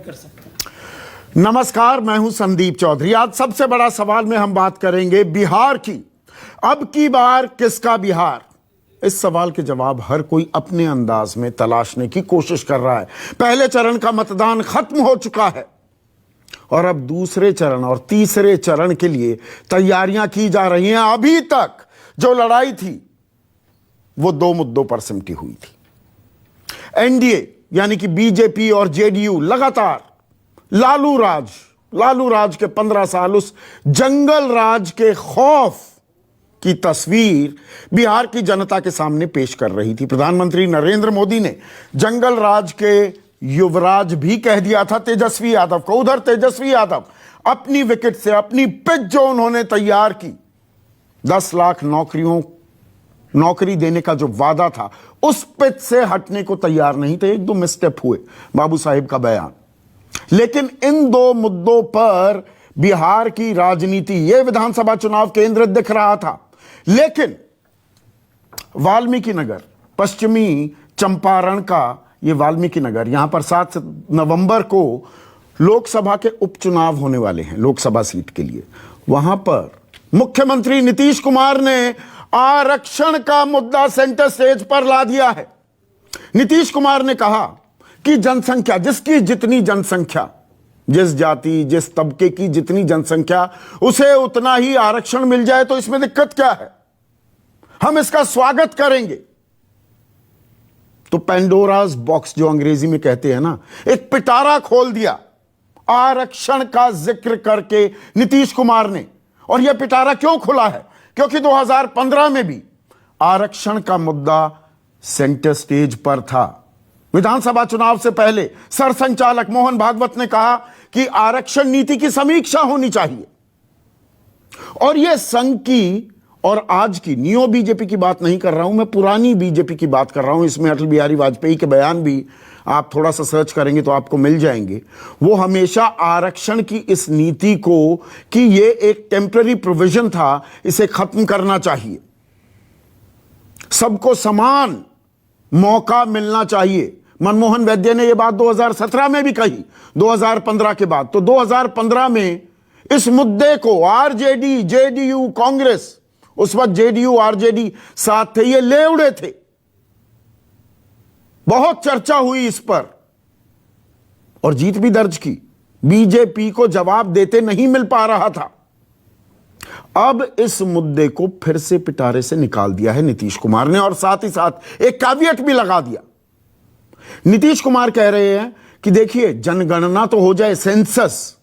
कर सकते हैं। नमस्कार, मैं हूं संदीप चौधरी। आज सबसे बड़ा सवाल में हम बात करेंगे बिहार की। अब की बार किसका बिहार? इस सवाल के जवाब हर कोई अपने अंदाज में तलाशने की कोशिश कर रहा है। पहले चरण का मतदान खत्म हो चुका है और अब दूसरे चरण और तीसरे चरण के लिए तैयारियां की जा रही हैं। अभी तक जो लड़ाई थी वो दो मुद्दों पर सिमटी हुई थी। एनडीए यानी कि बीजेपी और जेडीयू लगातार लालू राज के 15 साल, उस जंगल राज के खौफ की तस्वीर बिहार की जनता के सामने पेश कर रही थी। प्रधानमंत्री नरेंद्र मोदी ने जंगल राज के युवराज भी कह दिया था तेजस्वी यादव को। उधर तेजस्वी यादव अपनी विकेट से, अपनी पिच जो उन्होंने तैयार की, 10 लाख नौकरी देने का जो वादा था, उस पिच से हटने को तैयार नहीं थे। एक दो मिसस्टेप हुए, बाबू साहिब का बयान। लेकिन इन दो मुद्दों पर बिहार की राजनीति, यह विधानसभा चुनाव केंद्रित दिख रहा था। लेकिन वाल्मीकि नगर, पश्चिमी चंपारण का यह वाल्मीकि नगर, यहां पर 7 नवंबर को लोकसभा के उपचुनाव होने वाले हैं, लोकसभा सीट के लिए। वहां पर मुख्यमंत्री नीतीश कुमार ने आरक्षण का मुद्दा सेंटर स्टेज पर ला दिया है। नीतीश कुमार ने कहा कि जनसंख्या, जिसकी जितनी जनसंख्या, जिस जाति जिस तबके की जितनी जनसंख्या, उसे उतना ही आरक्षण मिल जाए तो इसमें दिक्कत क्या है, हम इसका स्वागत करेंगे। तो पेंडोरास बॉक्स जो अंग्रेजी में कहते हैं ना, एक पिटारा खोल दिया आरक्षण का जिक्र करके नीतीश कुमार ने। और यह पिटारा क्यों खुला है? क्योंकि 2015 में भी आरक्षण का मुद्दा सेंटर स्टेज पर था। विधानसभा चुनाव से पहले सरसंघचालक मोहन भागवत ने कहा कि आरक्षण नीति की समीक्षा होनी चाहिए। और यह संघ की और आज की नियो बीजेपी की बात नहीं कर रहा हूं, मैं पुरानी बीजेपी की बात कर रहा हूं। इसमें अटल बिहारी वाजपेयी के बयान भी आप थोड़ा सा सर्च करेंगे तो आपको मिल जाएंगे। वो हमेशा आरक्षण की इस नीति को कि ये एक टेम्पररी प्रोविजन था, इसे खत्म करना चाहिए, सबको समान मौका मिलना चाहिए। मनमोहन वैद्य ने यह बात 2017 में भी कही, 2015 के बाद। तो 2015 में इस मुद्दे को आरजेडी, जेडीयू, कांग्रेस, उस वक्त जेडीयू आरजेडी साथ थे, ये ले उड़े थे। बहुत चर्चा हुई इस पर और जीत भी दर्ज की। बीजेपी को जवाब देते नहीं मिल पा रहा था। अब इस मुद्दे को फिर से पिटारे से निकाल दिया है नीतीश कुमार ने, और साथ ही साथ एक कैविएट भी लगा दिया। नीतीश कुमार कह रहे हैं कि देखिए, जनगणना तो हो जाए, सेंसस,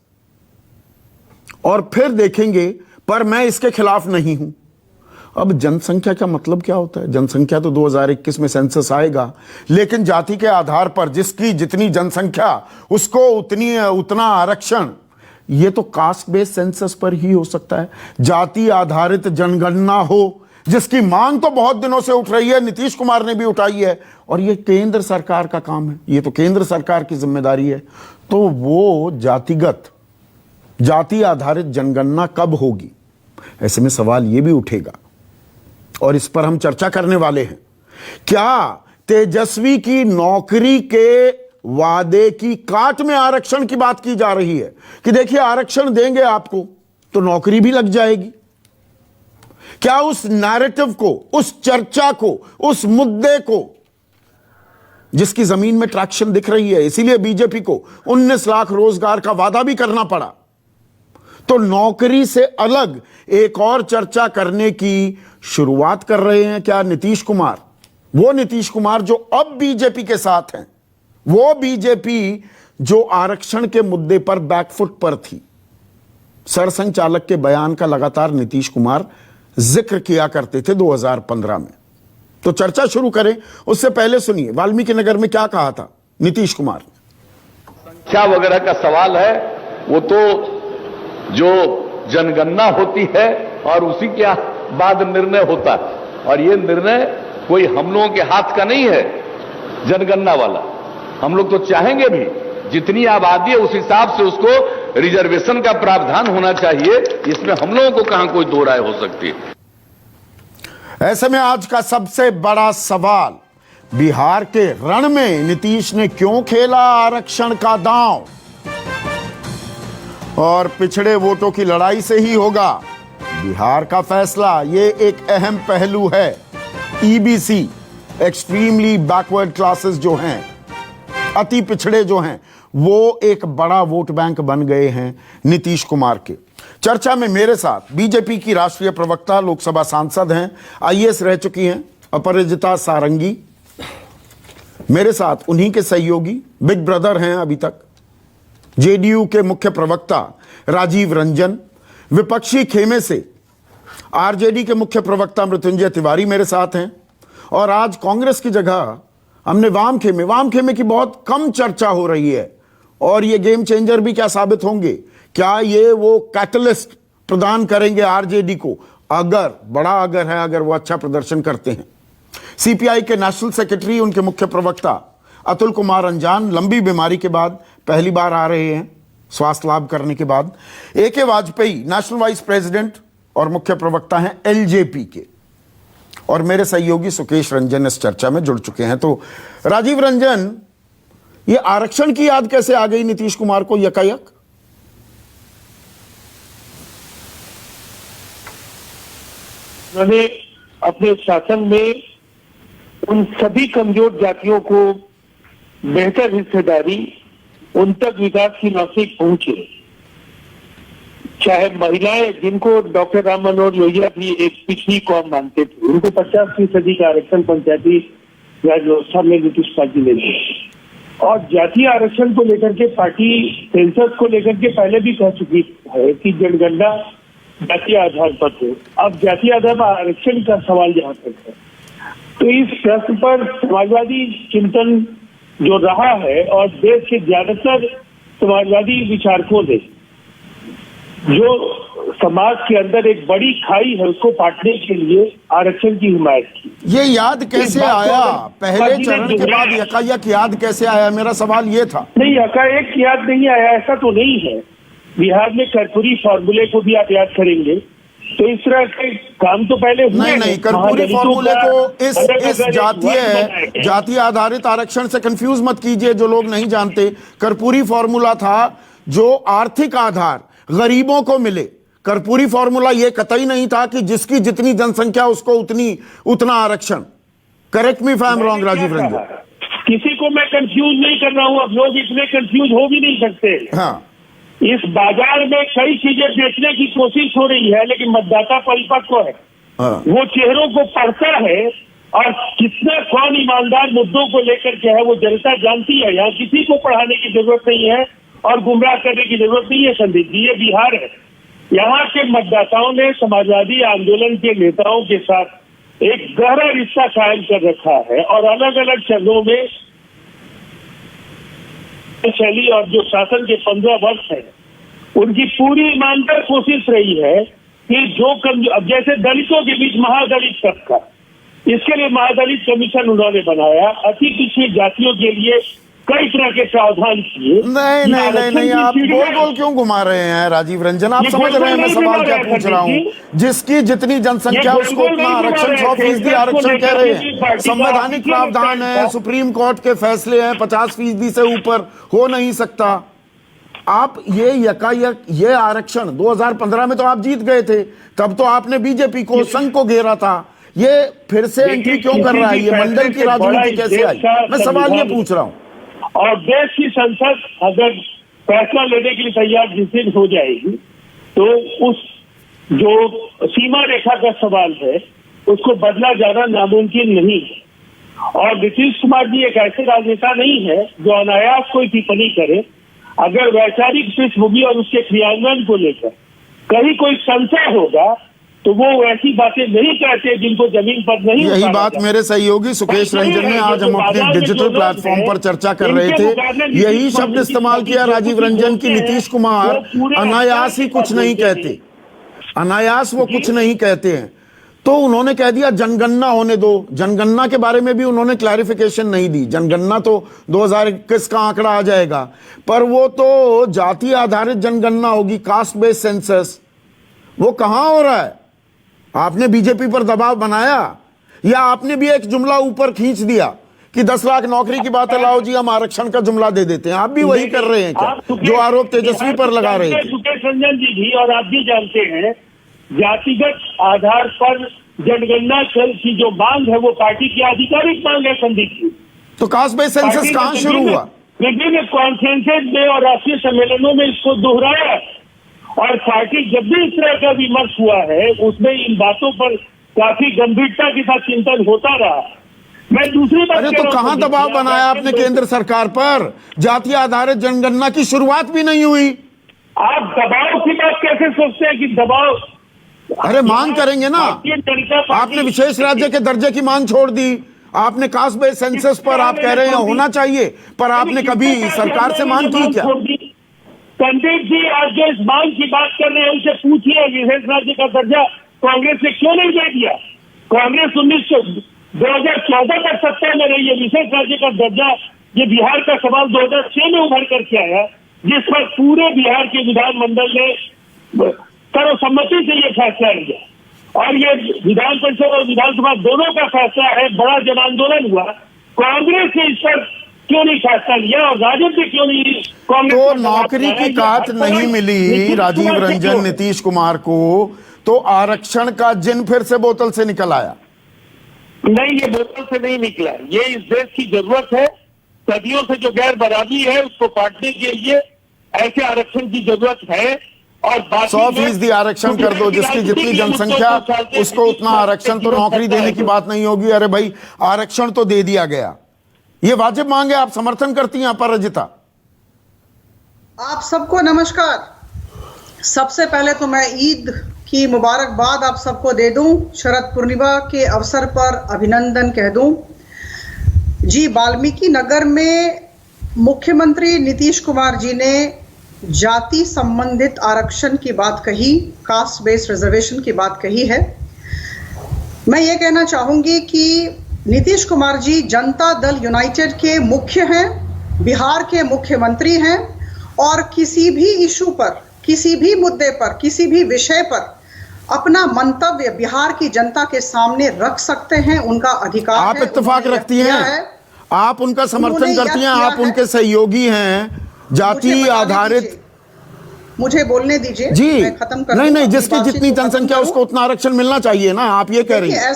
और फिर देखेंगे, पर मैं इसके खिलाफ नहीं हूं। अब जनसंख्या का मतलब क्या होता है? जनसंख्या तो 2021 में सेंसस आएगा, लेकिन जाति के आधार पर जिसकी जितनी जनसंख्या उसको उतना आरक्षण, यह तो कास्ट बेस्ड सेंसस पर ही हो सकता है। जाति आधारित जनगणना हो, जिसकी मांग तो बहुत दिनों से उठ रही है, नीतीश कुमार ने भी उठाई है, और यह केंद्र सरकार का काम है, यह तो केंद्र सरकार की जिम्मेदारी है। तो वो जाति आधारित जनगणना कब होगी? ऐसे में सवाल यह भी उठेगा और इस पर हम चर्चा करने वाले हैं। क्या तेजस्वी की नौकरी के वादे की काट में आरक्षण की बात की जा रही है कि देखिए, आरक्षण देंगे आपको तो नौकरी भी लग जाएगी? क्या उस नैरेटिव को, उस चर्चा को, उस मुद्दे को, जिसकी जमीन में ट्रैक्शन दिख रही है, इसीलिए बीजेपी को 19 लाख रोजगार का वादा भी करना पड़ा, तो नौकरी से अलग एक और चर्चा करने की शुरुआत कर रहे हैं क्या नीतीश कुमार? वो नीतीश कुमार जो अब बीजेपी के साथ हैं, वो बीजेपी जो आरक्षण के मुद्दे पर बैकफुट पर थी। सरसंघचालक के बयान का लगातार नीतीश कुमार जिक्र किया करते थे 2015 में। तो चर्चा शुरू करें, उससे पहले सुनिए वाल्मीकि नगर में क्या कहा था नीतीश कुमार ने। संख्या वगैरह का सवाल है, वो तो जो जनगणना होती है और उसी के बाद निर्णय होता है, और ये निर्णय कोई हम लोगों के हाथ का नहीं है जनगणना वाला। हम लोग तो चाहेंगे भी जितनी आबादी है उस हिसाब से उसको रिजर्वेशन का प्रावधान होना चाहिए, इसमें हम लोगों को कहां कोई दो राय हो सकती है। ऐसे में आज का सबसे बड़ा सवाल, बिहार के रण में नीतीश ने क्यों खेला आरक्षण का दांव? और पिछड़े वोटों की लड़ाई से ही होगा बिहार का फैसला। ये एक अहम पहलू है। ईबीसी, एक्सट्रीमली बैकवर्ड क्लासेस जो हैं, अति पिछड़े जो हैं, वो एक बड़ा वोट बैंक बन गए हैं नीतीश कुमार के। चर्चा में मेरे साथ बीजेपी की राष्ट्रीय प्रवक्ता, लोकसभा सांसद हैं, आईएएस रह चुकी हैं अपराजिता सारंगी। मेरे साथ उन्हीं के सहयोगी, बिग ब्रदर हैं अभी तक, जेडीयू के मुख्य प्रवक्ता राजीव रंजन। विपक्षी खेमे से आरजेडी के मुख्य प्रवक्ता मृत्युंजय तिवारी मेरे साथ हैं। और आज कांग्रेस की जगह हमने वाम खेमे की बहुत कम चर्चा हो रही है। और ये गेम चेंजर भी क्या साबित होंगे? क्या ये वो कैटलिस्ट प्रदान करेंगे आरजेडी को? अगर वो अच्छा प्रदर्शन करते हैं। सीपीआई के नेशनल सेक्रेटरी, उनके मुख्य प्रवक्ता अतुल कुमार अंजान लंबी बीमारी के बाद पहली बार आ रहे हैं, स्वास्थ्य लाभ करने के बाद। एके वाजपेयी नेशनल वाइस प्रेसिडेंट और मुख्य प्रवक्ता हैं एलजेपी के। और मेरे सहयोगी सुकेश रंजन इस चर्चा में जुड़ चुके हैं। तो राजीव रंजन, ये आरक्षण की याद कैसे आ गई नीतीश कुमार को यकायक? उन्होंने अपने शासन में उन सभी कमजोर जातियों को बेहतर हिस्सेदारी, उन तक विकास की नौसिक पहुंचे। चाहे महिलाएं, जिनको डॉक्टर राम मनोहर लोहिया भी एक पिछड़ी कौम मानते थे, उनको 50% का आरक्षण पंचायती राज व्यवस्था में नीतीश पार्टी ने दिया। और जातीय आरक्षण को लेकर के पार्टी सेंसस को लेकर के पहले भी कह चुकी है कि जनगणना जातीय आधार पर हो। अब जातीय आधार पर आरक्षण का सवाल जहां तक है, तो इस प्रश्न पर समाजवादी चिंतन जो रहा है और देश के ज्यादातर समाजवादी विचारकों ने जो समाज के अंदर एक बड़ी खाई है उसको पाटने के लिए आरक्षण की हिमायत की। ये याद कैसे आया? पहले चरण के बाद यकायक याद कैसे आया? मेरा सवाल ये था। नहीं, यकायक याद नहीं आया, ऐसा तो नहीं है। बिहार में कर्पूरी फॉर्मूले को भी आप याद करेंगे तो इस तरह के काम तो पहले हुए। नहीं, कर्पूरी फॉर्मूले को इस जातीय आधारित आरक्षण से कंफ्यूज मत कीजिए। जो लोग नहीं जानते, कर्पूरी फॉर्मूला था जो आर्थिक आधार गरीबों को मिले। कर्पूरी फॉर्मूला यह कतई नहीं था कि जिसकी जितनी जनसंख्या उसको उतना आरक्षण। Correct me if I am wrong Rajiv Ranjan. किसी को मैं कंफ्यूज नहीं कर रहा हूं। अब लोग इसमें कंफ्यूज हो भी नहीं सकते। हाँ, इस बाजार में कई चीजें बेचने की कोशिश हो रही है, लेकिन मतदाता परिपक्व है। हाँ। वो चेहरों को पढ़ता है और कितना कौन ईमानदार मुद्दों को लेकर के है वो जनता जानती है। यहाँ किसी को पढ़ाने की जरूरत नहीं है और गुमराह करने की जरूरत नहीं है। संदीप जी, ये बिहार है। यहाँ के मतदाताओं ने समाजवादी आंदोलन के नेताओं के साथ एक गहरा रिश्ता कायम कर रखा है और अलग अलग चरणों में शैली और जो शासन के 15 वर्ष है उनकी पूरी ईमानदार कोशिश रही है कि जो अब जैसे दलितों के बीच महादलित तबका, इसके लिए महादलित कमीशन उन्होंने बनाया। अति पिछड़ी जातियों के लिए कई तरह के प्रावधान किए। नहीं, आप गोल क्यों घुमा रहे हैं राजीव रंजन? आप समझ रहे हैं मैं सवाल क्या पूछ रहा हूँ? जिसकी जितनी जनसंख्या उसको उतना आरक्षण, 100% आरक्षण कह रहे हैं। संवैधानिक प्रावधान है, सुप्रीम कोर्ट के फैसले हैं, 50% से ऊपर हो नहीं सकता। आप ये यकायक ये आरक्षण 2015 में तो आप जीत गए थे, तब तो आपने बीजेपी को, संघ को घेरा था। ये फिर से एंट्री क्यों कर रहा है? ये मंडल की राजनीति कैसे आई? मैं सवाल ये पूछ रहा हूँ। और देश की संसद अगर फैसला लेने के लिए तैयार जिस दिन हो जाएगी तो उस जो सीमा रेखा का सवाल है उसको बदला जाना नामुमकिन नहीं है। और नीतीश कुमार जी एक ऐसे राजनेता नहीं है जो अनायास कोई टिप्पणी करे। अगर वैचारिक पृष्ठभूमि और उसके क्रियान्वयन को लेकर कहीं कोई संशय होगा तो वो ऐसी बातें नहीं कहते जिनको जमीन पर नहीं। यही बात मेरे सहयोगी सुकेश रंजन ने, आज हम अपने डिजिटल प्लेटफॉर्म पर चर्चा कर रहे थे, यही शब्द इस्तेमाल किया राजीव रंजन की नीतीश कुमार अनायास ही कुछ नहीं कहते, अनायास वो कुछ नहीं कहते हैं। तो उन्होंने कह दिया जनगणना होने दो। जनगणना के बारे में भी उन्होंने क्लैरिफिकेशन नहीं दी। जनगणना तो 2021 का आंकड़ा आ जाएगा, पर वो तो जाति आधारित जनगणना होगी, कास्ट बेस्ड सेंसस। वो कहां हो रहा है? आपने बीजेपी पर दबाव बनाया या आपने भी एक जुमला ऊपर खींच दिया कि 10 लाख नौकरी की बात है, लाओ जी हम आरक्षण का जुमला दे देते हैं। आप भी वही कर रहे हैं क्या, जो आरोप तेजस्वी पर लगा रहे थे? सुकेश रंजन जी भी और आप भी जानते हैं, जातिगत आधार पर जनगणना की जो मांग है वो पार्टी की आधिकारिक मांग है संदीप जी। तो कास्ट बेस्ड सेंसस कहां शुरू हुआ? विभिन्न कॉन्फ्रेंसेज में और राष्ट्रीय सम्मेलनों में इसको दोहराया, और पार्टी जब भी इस तरह का विमर्श हुआ है उसमें इन बातों पर काफी गंभीरता के साथ चिंतन होता रहा। मैं दूसरी बात, अरे तो कहां दबाव बनाया आपने केंद्र सरकार पर? जातीय आधारित जनगणना की शुरुआत भी नहीं हुई। आप दबाव की बात कैसे सोचते हैं कि दबाव? अरे मांग करेंगे ना, आपने विशेष राज्य के दर्जे की मांग छोड़ दी, आपने कास्ट बेस्ड सेंसस पर आप कह रहे हैं होना चाहिए, पर आपने कभी सरकार से मांग की क्या? संदीप जी, आज जो इस मांग की बात कर रहे हैं उनसे पूछिए विशेष राज्य का दर्जा कांग्रेस ने क्यों नहीं दे दिया? कांग्रेस 2014 तक सत्ता में रही है। विशेष राज्य का दर्जा, ये बिहार का सवाल 2006 में उभर करके आया, जिस पर पूरे बिहार के विधानमंडल ने सर्वसम्मति से ये फैसला लिया, और ये विधान परिषद और विधानसभा दोनों का फैसला है। बड़ा जन आंदोलन हुआ, कांग्रेस ने इस पर क्यों नहीं फैसला लिया और राजद ने क्यों नहीं? कांग्रेस तो नौकरी की काट नहीं मिली राजीव रंजन नीतीश कुमार को, तो आरक्षण का जिन फिर से बोतल से निकल आया। नहीं, ये बोतल से नहीं निकला, ये इस देश की जरूरत है। सदियों से जो गैर बराबरी है उसको पाटने के लिए ऐसे आरक्षण की जरूरत है। और 100% आरक्षण कर दो, जिसकी जितनी जनसंख्या उसको उतना आरक्षण, तो नौकरी देने की बात नहीं होगी। अरे भाई आरक्षण तो दे दिया गया, ये वाजिब मांगे, आप समर्थन करती हैं अपराजिता? आप सबको नमस्कार। सबसे पहले तो मैं ईद की मुबारकबाद आप सबको दे दूं, शरद पूर्णिमा के अवसर पर अभिनंदन कह दूं। जी, वाल्मीकि नगर में मुख्यमंत्री नीतीश कुमार जी ने जाति संबंधित आरक्षण की बात कही, कास्ट बेस्ड रिजर्वेशन की बात कही है। मैं ये कहना चाहूंगी कि नीतीश कुमार जी जनता दल यूनाइटेड के मुख्य हैं, बिहार के मुख्यमंत्री हैं, और किसी भी इशू पर, किसी भी मुद्दे पर, किसी भी विषय पर अपना मंतव्य बिहार की जनता के सामने रख सकते हैं, उनका अधिकार है। आप इत्तेफाक रखती हैं, आप उनका समर्थन करती हैं, आप उनके सहयोगी हैं। जाति आधारित, मुझे बोलने दीजिए जी, मैं खत्म कर नहीं, जिसकी जितनी जनसंख्या उसको उतना आरक्षण मिलना चाहिए ना, आप ये कह रही हैं।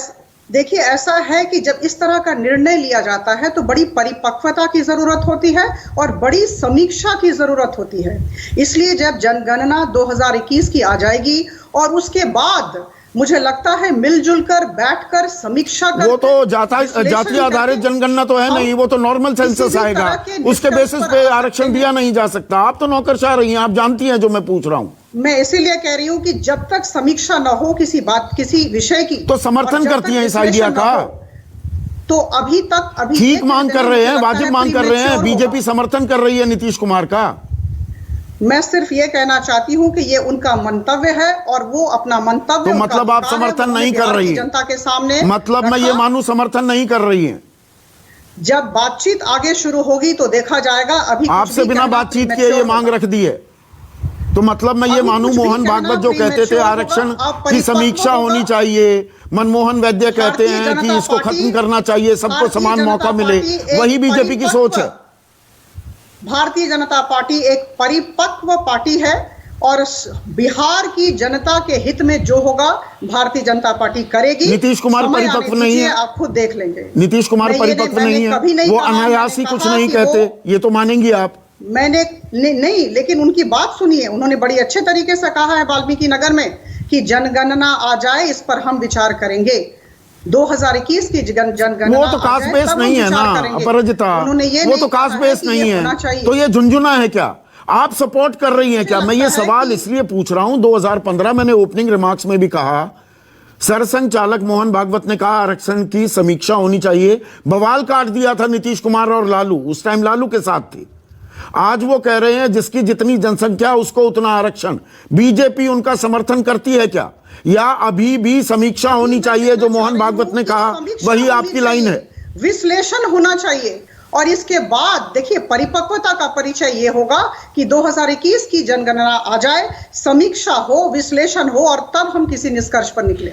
देखिए, ऐसा है कि जब इस तरह का निर्णय लिया जाता है तो बड़ी परिपक्वता की जरूरत होती है और बड़ी समीक्षा की जरूरत होती है। इसलिए जब जनगणना 2021 की आ जाएगी और उसके बाद मुझे लगता है मिलजुल कर बैठकर समीक्षा कर, वो तो जाति आधारित जनगणना तो है नहीं, वो तो नॉर्मल सेंसस आएगा, उसके बेसिस पे आरक्षण दिया नहीं जा सकता। आप तो नौकरशाह रही हैं, आप जानती हैं जो मैं पूछ रहा हूं। मैं इसीलिए कह रही हूं कि जब तक समीक्षा न हो किसी बात, किसी विषय की, तो समर्थन करती हैं इस आइडिया का? तो अभी तक ठीक मांग कर रहे हैं, वाजिब मांग कर रहे हैं, बीजेपी समर्थन कर रही है नीतीश कुमार का। मैं सिर्फ ये कहना चाहती हूं कि ये उनका मंतव्य है और वो अपना मंतव्य, तो मतलब आप समर्थन नहीं कर रही हैं जनता के सामने? मतलब मैं ये मानूं समर्थन नहीं कर रही हैं। जब बातचीत आगे शुरू होगी तो देखा जाएगा। अभी आपसे बिना बातचीत किए ये मांग रख दी है, तो मतलब मैं ये मानूं मोहन भागवत जो कहते थे आरक्षण की समीक्षा होनी चाहिए, मनमोहन वैद्य कहते हैं कि इसको खत्म करना चाहिए, सबको समान मौका मिले, वही बीजेपी की सोच है। भारतीय जनता पार्टी एक परिपक्व पार्टी है और बिहार की जनता के हित में जो होगा भारतीय जनता पार्टी करेगी। नीतीश कुमार परिपक्व नहीं है, आप खुद देख लेंगे। नीतीश कुमार परिपक्व नहीं है, वो अनायास ही कुछ नहीं कहते, ये तो मानेंगी आप? मैंने नहीं, लेकिन उनकी बात सुनिए, उन्होंने बड़ी अच्छे तरीके से कहा है वाल्मीकि नगर में कि जनगणना आ जाए, इस पर हम विचार करेंगे। 2021 की जनगणना वो तो कास्ट बेस नहीं है ना अपराजिता, वो तो कास्ट बेस नहीं है, तो ये झुंझुना है क्या? आप सपोर्ट कर रही हैं क्या? मैं ये सवाल इसलिए पूछ रहा हूं, 2015 मैंने ओपनिंग रिमार्क्स में भी कहा, सरसंघ चालक मोहन भागवत ने कहा आरक्षण की समीक्षा होनी चाहिए, बवाल काट दिया था नीतीश कुमार और लालू, उस टाइम लालू के साथ थे। आज वो कह रहे हैं जिसकी जितनी जनसंख्या उसको उतना आरक्षण। बीजेपी उनका समर्थन करती है क्या, या अभी भी समीक्षा होनी चाहिए जो मोहन भागवत ने कहा वही आपकी लाइन है? विश्लेषण होना चाहिए और इसके बाद देखिए परिपक्वता का परिचय ये होगा कि 2021 की जनगणना आ जाए, समीक्षा हो, विश्लेषण हो और तब हम किसी निष्कर्ष पर निकले।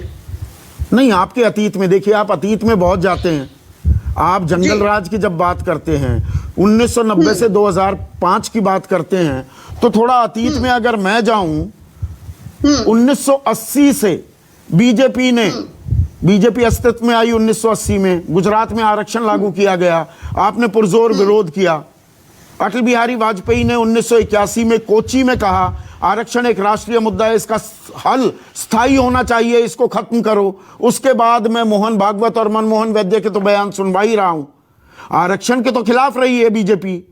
नहीं, आपके अतीत में देखिए, आप अतीत में बहुत जाते हैं। आप जंगल राज की जब बात करते हैं, 1990 से 2005 की बात करते हैं, तो थोड़ा अतीत में अगर मैं जाऊं, 1980 से बीजेपी अस्तित्व में आई 1980 में, गुजरात में आरक्षण लागू किया गया, आपने पुरजोर विरोध किया। अटल बिहारी वाजपेयी ने 1981 में कोच्चि में कहा आरक्षण एक राष्ट्रीय मुद्दा है, इसका हल स्थायी होना चाहिए, इसको खत्म करो। उसके बाद मैं मोहन भागवत और मनमोहन वैद्य के तो बयान सुनवा ही रहा हूं। आरक्षण के तो खिलाफ रही है बीजेपी।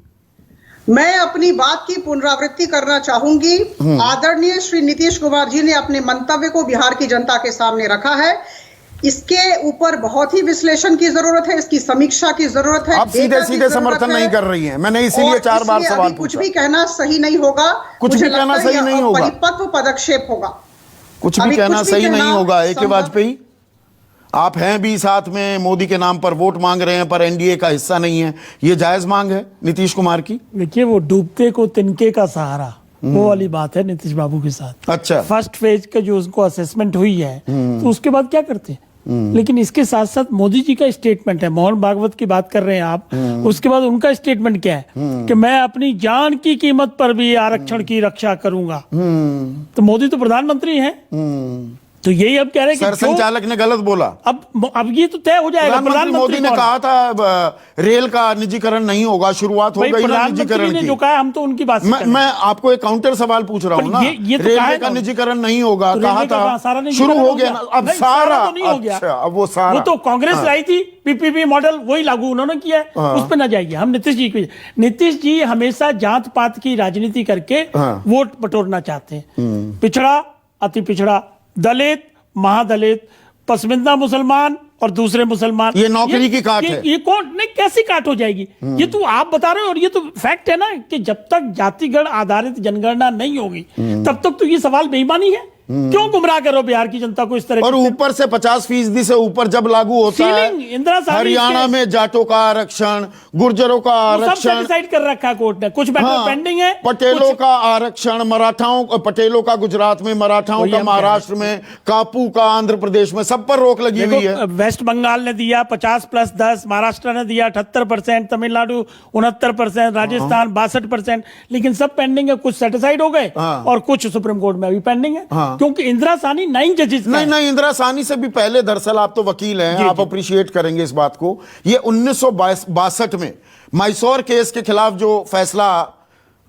मैं अपनी बात की पुनरावृत्ति करना चाहूंगी। आदरणीय श्री नीतीश कुमार जी ने अपने मंतव्य को बिहार की जनता के सामने रखा है। इसके ऊपर बहुत ही विश्लेषण की जरूरत है, इसकी समीक्षा की जरूरत है। आप सीधे सीधे समर्थन नहीं कर रही हैं, मैंने इसीलिए 4 बार सवाल कुछ भी कहना सही नहीं होगा, कुछ भी कहना सही नहीं होगा, परिपक्व पदक्षेप होगा, कुछ भी कहना सही नहीं होगा। ए के वाजपेयी, आप हैं भी साथ में, मोदी के नाम पर वोट मांग रहे हैं पर एनडीए का हिस्सा नहीं है, ये जायज मांग है नीतीश कुमार की? देखिए, वो डूबते को तिनके का सहारा, वो वाली बात है नीतीश बाबू के साथ। अच्छा, फर्स्ट फेज का जो उसको असेसमेंट हुई है, तो उसके बाद क्या करते हैं? लेकिन इसके साथ साथ मोदी जी का स्टेटमेंट है, मोहन भागवत की बात कर रहे हैं आप, उसके बाद उनका स्टेटमेंट क्या है कि मैं अपनी जान की कीमत पर भी आरक्षण की रक्षा करूंगा। तो मोदी तो प्रधानमंत्री हैं, तो यही अब कह रहे हैं कि सरसंचालक ने गलत बोला। अब ये तो तय हो जाएगा। प्रधानमंत्री मोदी ने कहा था रेल का निजीकरण नहीं होगा, शुरुआत हो गई ना निजीकरण की। जो कहा हम तो उनकी बात मैं आपको एक काउंटर सवाल पूछ रहा हूँ ना, रेलवे का निजीकरण नहीं होगा कहा था, शुरू हो गया, अब सारा नहीं हो गया। अब वो सारा, वो तो कांग्रेस लाई थी पीपीपी मॉडल, वही लागू उन्होंने किया है, उस पर ना जाइए। हम नीतीश जी हमेशा जात पात की राजनीति करके वोट बटोरना चाहते हैं। पिछड़ा, अति पिछड़ा, दलित, महादलित, पसमिंदा मुसलमान और दूसरे मुसलमान, ये नौकरी की काट है। ये कौन नहीं, कैसी काट हो जाएगी? ये तो आप बता रहे हो, और ये तो फैक्ट है ना कि जब तक जातिगण आधारित जनगणना नहीं होगी तब तक तो ये सवाल बेईमानी है। क्यों गुमराह करो बिहार की जनता को इस तरह? और ऊपर से 50% से ऊपर जब लागू होता है, हरियाणा में जाटों का आरक्षण, गुर्जरों का आरक्षण डिसाइड कर रखा है कोर्ट ने, कुछ मैटर पेंडिंग है। पटेलों का आरक्षण, मराठाओं, पटेलों का गुजरात में, मराठाओं का महाराष्ट्र में, कापू का आंध्र प्रदेश में, सब पर रोक लगी हुई है। वेस्ट बंगाल ने दिया 50+10, महाराष्ट्र ने दिया 78%, तमिलनाडु 69%, राजस्थान 62%, लेकिन सब पेंडिंग है। कुछ सेटिसाइड हो गए और कुछ सुप्रीम कोर्ट में अभी पेंडिंग है, क्योंकि इंदिरा साहनी 9 जजेस नहीं, इंदिरा साहनी से भी पहले, दरअसल आप तो वकील हैं, आप अप्रिशिएट करेंगे इस बात को। ये 1962 में मैसूर केस के खिलाफ जो फैसला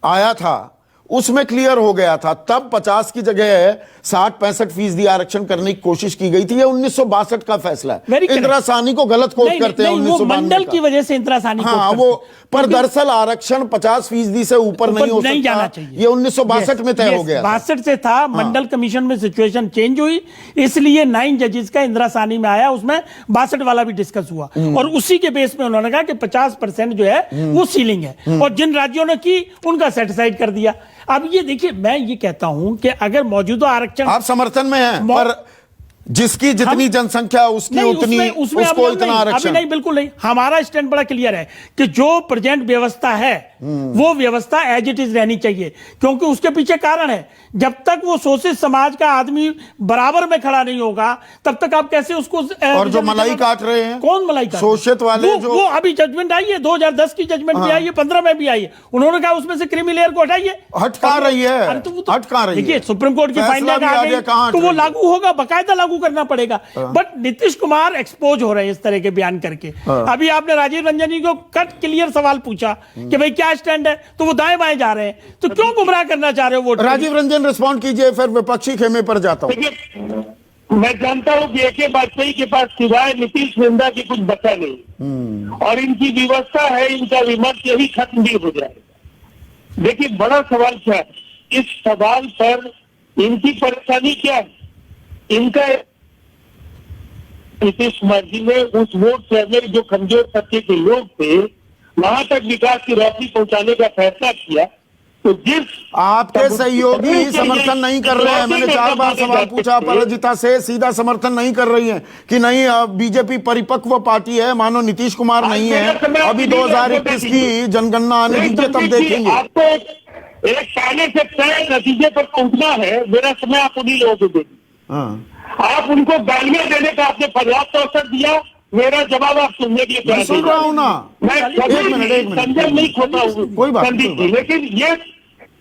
आया था उसमें क्लियर हो गया था, तब 50 की जगह 60-65% आरक्षण करने की कोशिश की गई थी। ये 1962 का फैसला है। इंदिरा साहनी को गलत कोट करते हैं 1992 मंडल की वजह से इंदिरा साहनी वो, पर दरअसल आरक्षण 50% से ऊपर नहीं हो सकता, जाना चाहिए। ये 1962 में तय हो गया, 62 से था। मंडल कमीशन में सिचुएशन चेंज हुई, इसलिए 9 जजेस का इंदिरा साहनी में आया, उसमें 62 वाला भी डिस्कस हुआ, और उसी के बेस में उन्होंने कहा कि 50% जो है वो सीलिंग है, और जिन राज्यों ने की उनका सेटिसाइड कर दिया। अब ये देखिए, मैं ये कहता हूं कि अगर मौजूदा आरक्षण, आप समर्थन में हैं, पर जिसकी जितनी जनसंख्या उसकी उतनी, उसको इतना आरक्षण नहीं, बिल्कुल नहीं। हमारा स्टैंड बड़ा क्लियर है कि जो प्रेजेंट व्यवस्था है वो व्यवस्था एज इट इज रहनी चाहिए, क्योंकि उसके पीछे कारण है। जब तक वो शोषित समाज का आदमी बराबर में खड़ा नहीं होगा तब तक आप कैसे उसको, और जो मलाई काट रहे हैं, कौन मलाई काट? शोषित वाले वो अभी जजमेंट आई है, 2010 की जजमेंट भी आई है, 15 में भी आई है। उन्होंने कहा उसमें से क्रीमी लेयर को हटाइए, हटका रही है, हटका रही है। देखिए, सुप्रीम कोर्ट की फाइंडिंग आ गई तो वो लागू होगा, बाकायदा लागू करना पड़ेगा। बट नीतीश कुमार एक्सपोज हो रहे हैं इस तरह के बयान करके। अभी आपने राजीव रंजन जी को कट क्लियर सवाल पूछा कि भाई क्या स्टैंड है, तो वो दाएं बाएं जा रहे हैं, तो क्यों गुमराह करना चाह रहे हो वोट? राजीव रंजन रिस्पॉन्ड कीजिए, फिर विपक्षी खेमे पर जाता हूं। मैं जानता हूं कि ए.के. वाजपेयी के पास सिवाय नीतीश निंदा की कुछ बचा नहीं, और इनकी व्यवस्था है, इनका विमर्श यही खत्म भी हो जाएगा। देखिए, बड़ा सवाल क्या है, इस सवाल पर इनकी परेशानी क्या है? इनका नीतीश कुमार जी ने उस वोट शेयर में जो कमजोर तबके के लोग थे वहां तक विकास की रोशनी पहुंचाने का फैसला किया, तो जिस आपके सहयोगी समर्थन नहीं कर रहे हैं, मैंने 4 बार सवाल पूछा अपराजिता से, सीधा समर्थन नहीं कर रही हैं कि नहीं बीजेपी परिपक्व पार्टी है, मानो नीतीश कुमार नहीं है, अभी 2021 की जनगणना आने दीजिए तब देखेंगे। आपको एक पहले से तय नतीजे पर पहुंचना है, मेरा समय आप उन्हीं लोगों को देंगे। आप उनको गालियां देने का आपने पर्याप्त अवसर दिया, मेरा जवाब आप सुनने के लिए मैं सुन रहा हूं ना। मैं एक मिनट संजय नहीं खोता हूँ कोई बात संदीप नहीं। जी, लेकिन ये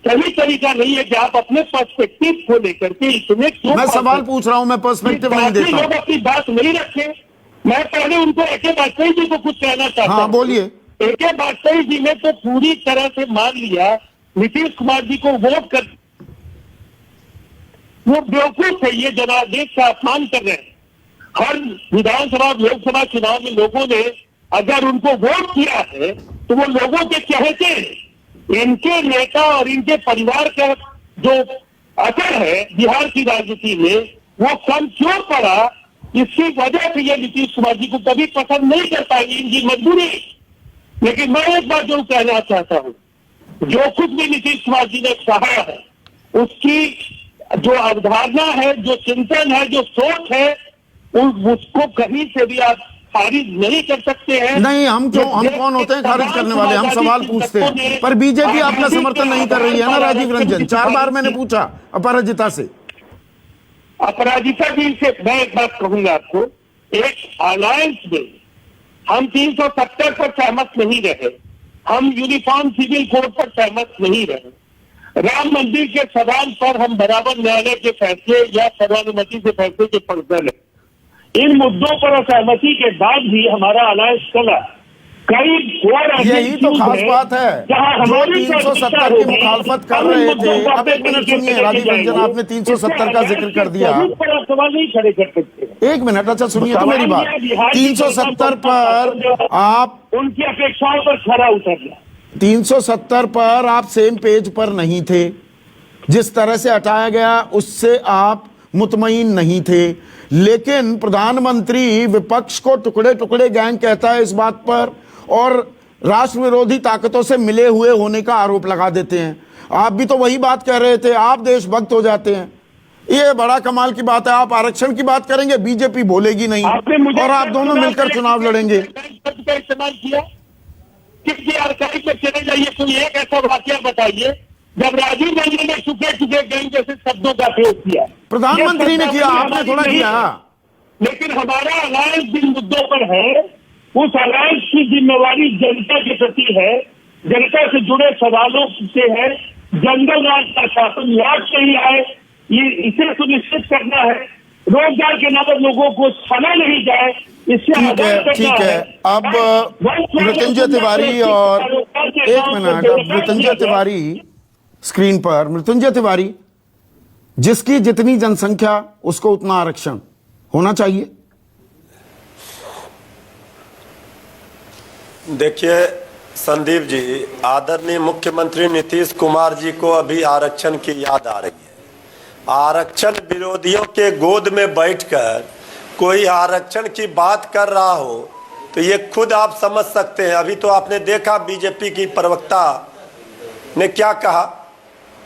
सही तरीका नहीं है कि आप अपने पर्सपेक्टिव को लेकर के इसमें क्यों मैं बात सवाल करते हैं? पूछ रहा हूं, मैं पर्सपेक्टिव नहीं बाकी देता लोग हूं। अपनी बात नहीं रखे। मैं पहले उनको AK वाजपेयी जी को कुछ कहना चाहता हाँ हूं। बोलिए। AK वाजपेयी जी ने तो पूरी तरह से मान लिया नीतीश कुमार जी को वोट कर, वो बेवकूफ है, ये जनादेश का अपमान कर रहे हैं। हर विधानसभा लोकसभा चुनाव में लोगों ने अगर उनको वोट किया है तो वो लोगों के चहेते हैं। इनके नेता और इनके परिवार का जो असर है बिहार की राजनीति में वो कम क्यों पड़ा, इसकी वजह से ये नीतीश कुमार जी को कभी पसंद नहीं कर पाएंगे, इनकी मजबूरी। लेकिन मैं एक बात जरूर कहना चाहता हूं, जो कुछ भी नीतीश कुमार जी ने कहा है उसकी जो अवधारणा है, जो चिंतन है, जो सोच है, उसको कहीं से भी आप खारिज नहीं कर सकते हैं। नहीं, हम कौन होते हैं खारिज करने वाले? हम सवाल पूछते हैं। पर बीजेपी आपका समर्थन नहीं कर रही है ना राजीव रंजन? 4 बार मैंने पूछा अपराजिता से। अपराजिता जी से मैं एक बात कहूंगा आपको, एक अलायंस में हम 370 पर सहमत नहीं रहे, हम यूनिफॉर्म सिविल कोड पर सहमत नहीं रहे, राम मंदिर के सवाल पर हम बराबर न्यायालय के फैसले या सर्वानुमति से फैसले के पक्षधर हैं। इन मुद्दों पर असहमति के बाद भी हमारा अलायंस चला। कई यही तो खास बात है, जो 370 की मुखालफत कर रहे थे। अब एक मिनट सुनिए राजीव रंजन, आपने 370 का जिक्र कर दिया। सवाल नहीं खड़े कर सकते। एक मिनट, अच्छा सुनिए तो मेरी बात। 370 पर आप उनकी अपेक्षाओं पर खरा उतरना, 370 पर आप सेम पेज पर नहीं थे। जिस तरह से हटाया गया उससे आप मुतमईन नहीं थे। लेकिन प्रधानमंत्री विपक्ष को टुकड़े टुकड़े गैंग कहता है इस बात पर, और राष्ट्र विरोधी ताकतों से मिले हुए होने का आरोप लगा देते हैं। आप भी तो वही बात कह रहे थे, आप देशभक्त हो जाते हैं। ये बड़ा कमाल की बात है। आप आरक्षण की बात करेंगे, बीजेपी बोलेगी नहीं, और आप दोनों मिलकर चुनाव लड़ेंगे। इस्तेमाल किया किसी आर्काइव में चले जाइए, कोई एक ऐसा वाकया बताइए जब राजीव गांधी ने चुके चुके गैंग जैसे शब्दों का प्रयोग किया। प्रधानमंत्री ने किया, आपने थोड़ा किया। लेकिन हमारा अलायंस जिन मुद्दों पर है, उस अलायंस की जिम्मेवारी जनता के प्रति है, जनता से जुड़े सवालों से है। जंगल राज का शासन याद से ही आए, ये इसे सुनिश्चित करना है। रोजगार के नाम पर लोगों को छना नहीं जाए, इससे ठीक है। अब मृत्युंजय तिवारी और एक मिनट, अब मृत्युंजय तिवारी स्क्रीन पर। मृत्युंजय तिवारी, जिसकी जितनी जनसंख्या उसको उतना आरक्षण होना चाहिए। देखिए संदीप जी, आदरणीय मुख्यमंत्री नीतीश कुमार जी को अभी आरक्षण की याद आ रही है। आरक्षण विरोधियों के गोद में बैठकर कोई आरक्षण की बात कर रहा हो तो ये खुद आप समझ सकते हैं। अभी तो आपने देखा बीजेपी की प्रवक्ता ने क्या कहा।